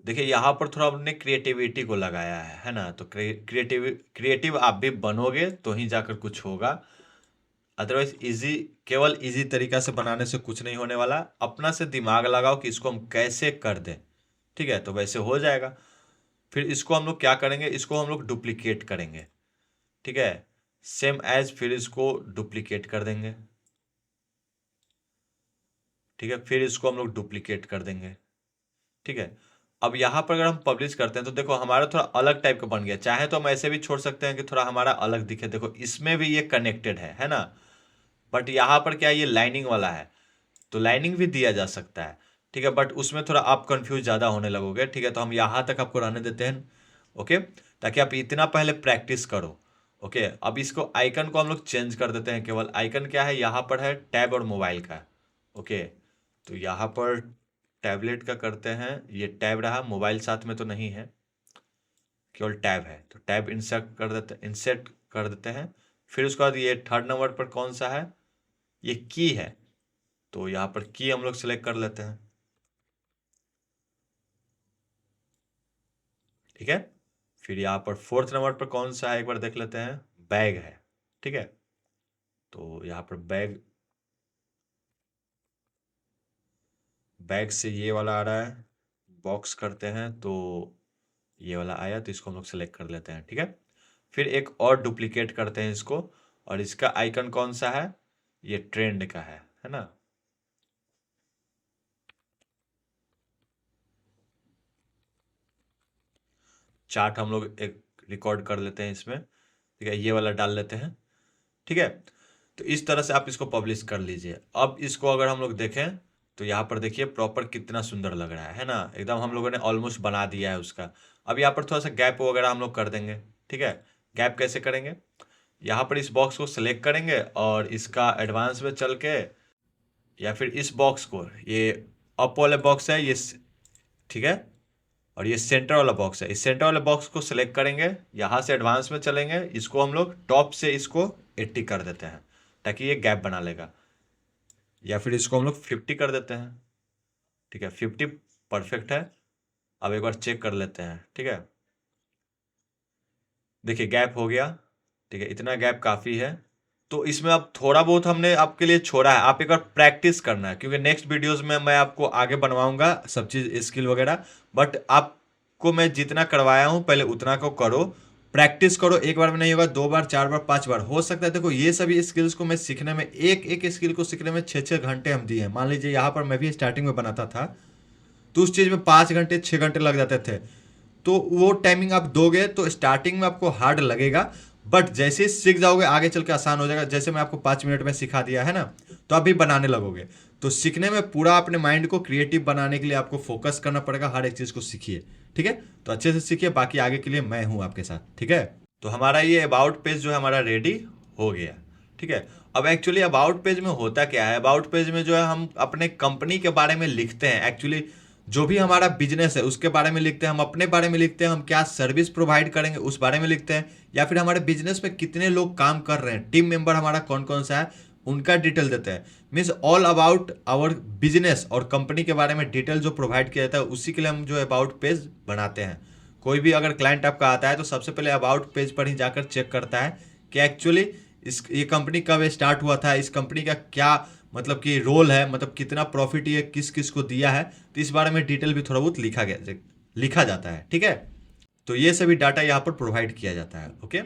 देखिए यहाँ पर थोड़ा हमने क्रिएटिविटी को लगाया है ना। तो क्रिएटिव आप भी बनोगे तो ही जाकर कुछ होगा, अदरवाइज इजी, केवल इजी तरीका से बनाने से कुछ नहीं होने वाला। अपना से दिमाग लगाओ कि इसको हम कैसे कर दें, ठीक है, तो वैसे हो जाएगा। फिर इसको हम लोग क्या करेंगे, इसको हम लोग डुप्लीकेट करेंगे, ठीक है, सेम एज, फिर इसको डुप्लीकेट कर देंगे, ठीक है। फिर इसको हम लोग डुप्लीकेट कर देंगे, ठीक है। अब यहाँ पर अगर हम पब्लिश करते हैं तो देखो हमारा थोड़ा अलग टाइप का बन गया। चाहे तो हम ऐसे भी छोड़ सकते हैं कि थोड़ा हमारा अलग दिखे, देखो इसमें भी ये कनेक्टेड है ना। बट यहाँ पर क्या है, ये लाइनिंग वाला है, तो लाइनिंग भी दिया जा सकता है, ठीक है। बट उसमें थोड़ा आप कंफ्यूज ज़्यादा होने लगोगे, ठीक है। तो हम यहाँ तक आपको रहने देते हैं, ओके, ताकि आप इतना पहले प्रैक्टिस करो, ओके। अब इसको आइकन को हम लोग चेंज कर देते हैं। केवल आइकन क्या है, यहाँ पर है टैब और मोबाइल का, ओके। तो यहाँ पर टैबलेट का करते हैं, ये टैब रहा, मोबाइल साथ में तो नहीं है, केवल टैब है, तो टैब इंसर्ट कर देते हैं। फिर उसके बाद ये थर्ड नंबर पर कौन सा है, ये की है, तो यहाँ पर की हम लोग सेलेक्ट कर लेते हैं, ठीक है। फिर यहाँ पर फोर्थ नंबर पर कौन सा है, एक बार देख लेते हैं, बैग है, ठीक है। तो यहाँ पर बैग, बैग से ये वाला आ रहा है, बॉक्स करते हैं तो ये वाला आया, तो इसको हम लोग सेलेक्ट कर लेते हैं, ठीक है। फिर एक और डुप्लीकेट करते हैं इसको, और इसका आइकन कौन सा है, ये ट्रेंड का है ना। चार्ट हम लोग एक रिकॉर्ड कर लेते हैं इसमें, ठीक है, ये वाला डाल लेते हैं, ठीक है। तो इस तरह से आप इसको पब्लिश कर लीजिए। अब इसको अगर हम लोग देखें तो यहाँ पर देखिए प्रॉपर कितना सुंदर लग रहा है ना, एकदम हम लोगों ने ऑलमोस्ट बना दिया है उसका। अब यहाँ पर थोड़ा सा गैप वगैरह हम लोग कर देंगे, ठीक है। गैप कैसे करेंगे, यहाँ पर इस बॉक्स को सिलेक्ट करेंगे और इसका एडवांस में चल के या फिर इस बॉक्स को, ये अप वाला बॉक्स है ये, ठीक है, और ये सेंटर वाला बॉक्स है, इस सेंटर वाले बॉक्स को सिलेक्ट करेंगे, यहाँ से एडवांस में चलेंगे, इसको हम लोग टॉप से इसको 80 कर देते हैं ताकि ये गैप बना लेगा, या फिर इसको हम लोग 50 कर देते हैं, ठीक है, 50 परफेक्ट है। अब एक बार चेक कर लेते हैं, ठीक है, देखिए गैप हो गया, ठीक है, इतना गैप काफ़ी है। तो इसमें अब थोड़ा बहुत हमने आपके लिए छोड़ा है, आप एक बार प्रैक्टिस करना है, क्योंकि नेक्स्ट वीडियोस में मैं आपको आगे बनवाऊंगा सब चीज़ स्किल वगैरह, बट आपको मैं जितना करवाया हूँ पहले उतना को करो, प्रैक्टिस करो, एक बार में नहीं होगा, 2 बार 4 बार 5 बार हो सकता है। देखो ये सभी स्किल्स को मैं सीखने में, एक एक स्किल को सीखने में 6-6 घंटे हम दिए हैं। मान लीजिए यहाँ पर मैं भी स्टार्टिंग में बनाता था तो उस चीज़ में 5 घंटे 6 घंटे लग जाते थे, तो वो टाइमिंग आप दोगे तो स्टार्टिंग में आपको हार्ड लगेगा, बट जैसे ही सीख जाओगे आगे चल के आसान हो जाएगा। जैसे मैं आपको 5 मिनट में सिखा दिया है ना, तो आप भी बनाने लगोगे। तो सीखने में पूरा अपने माइंड को क्रिएटिव बनाने के लिए आपको फोकस करना पड़ेगा, हर एक चीज़ को सीखिए, ठीक है। तो अच्छे से सीखिए, बाकी आगे के लिए मैं हूँ आपके साथ, ठीक है। तो हमारा ये अबाउट पेज जो है हमारा रेडी हो गया, ठीक है। अब एक्चुअली अबाउट पेज में होता क्या है, अबाउट पेज में जो है हम अपने कंपनी के बारे में लिखते हैं, एक्चुअली जो भी हमारा बिजनेस है उसके बारे में लिखते हैं, हम अपने बारे में लिखते हैं, हम क्या सर्विस प्रोवाइड करेंगे उस बारे में लिखते हैं, या फिर हमारे बिजनेस में कितने लोग काम कर रहे हैं, टीम मेंबर हमारा कौन कौन सा है उनका डिटेल देते हैं। Means all about our business और कंपनी के बारे में डिटेल जो प्रोवाइड किया जाता है उसी के लिए हम जो अबाउट पेज बनाते हैं। कोई भी अगर क्लाइंट आपका आता है तो सबसे पहले अबाउट पेज पर ही जाकर चेक करता है कि एक्चुअली ये कंपनी कब स्टार्ट हुआ था, इस कंपनी का क्या मतलब कि रोल है, मतलब कितना प्रॉफिट ये किस किस को दिया है, तो इस बारे में डिटेल भी थोड़ा बहुत लिखा जाता है, ठीक है। तो ये सभी डाटा यहाँ पर प्रोवाइड किया जाता है, ओके।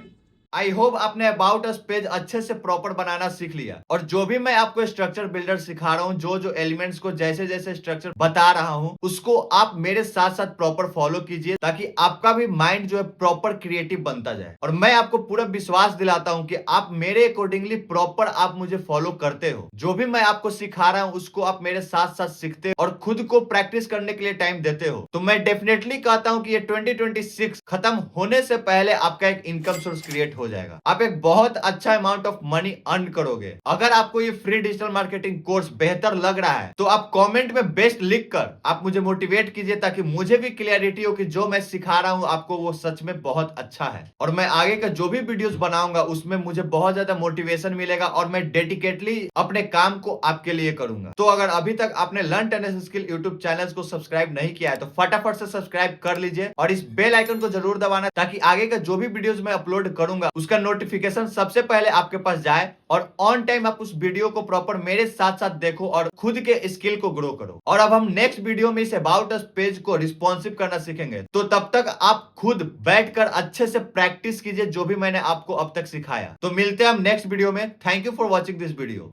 आई होप आपने अबाउट अस पेज अच्छे से प्रॉपर बनाना सीख लिया, और जो भी मैं आपको स्ट्रक्चर बिल्डर सिखा रहा हूँ, जो जो एलिमेंट्स को जैसे जैसे स्ट्रक्चर बता रहा हूँ उसको आप मेरे साथ साथ प्रॉपर फॉलो कीजिए, ताकि आपका भी माइंड जो है प्रॉपर क्रिएटिव बनता जाए। और मैं आपको पूरा विश्वास दिलाता हूँ कि आप मेरे अकॉर्डिंगली प्रॉपर आप मुझे फॉलो करते हो, जो भी मैं आपको सिखा रहा हूँ उसको आप मेरे साथ साथ सीखते हो और खुद को प्रैक्टिस करने के लिए टाइम देते हो। तो मैं डेफिनेटली कहता हूँ कि ये 2026 खत्म होने से पहले आपका एक इनकम सोर्स क्रिएट हो जाएगा, आप एक बहुत अच्छा अमाउंट ऑफ मनी अर्न करोगे। अगर आपको ये फ्री डिजिटल मार्केटिंग कोर्स बेहतर लग रहा है तो आप कमेंट में बेस्ट लिखकर आप मुझे मोटिवेट कीजिए, ताकि मुझे भी क्लियरिटी हो कि जो मैं सिखा रहा हूं आपको वो सच में बहुत अच्छा है, और मैं आगे का जो भी वीडियोस बनाऊंगा उसमें मुझे बहुत ज्यादा मोटिवेशन मिलेगा और मैं डेडिकेटली अपने काम को आपके लिए करूंगा। तो अगर अभी तक आपने learn tennis skill YouTube channel को सब्सक्राइब नहीं किया है तो फटाफट से सब्सक्राइब कर लीजिए और इस बेल आइकन को जरूर दबाना, ताकि आगे का जो भी वीडियोस मैं अपलोड करूंगा उसका नोटिफिकेशन सबसे पहले आपके पास जाए और ऑन टाइम आप उस वीडियो को प्रॉपर मेरे साथ साथ देखो और खुद के स्किल को ग्रो करो। और अब हम नेक्स्ट वीडियो में इस अबाउट अस पेज को रिस्पॉन्सिव करना सीखेंगे, तो तब तक आप खुद बैठकर अच्छे से प्रैक्टिस कीजिए जो भी मैंने आपको अब तक सिखाया। तो मिलते हैं हम नेक्स्ट वीडियो में। Thank you for watching this video.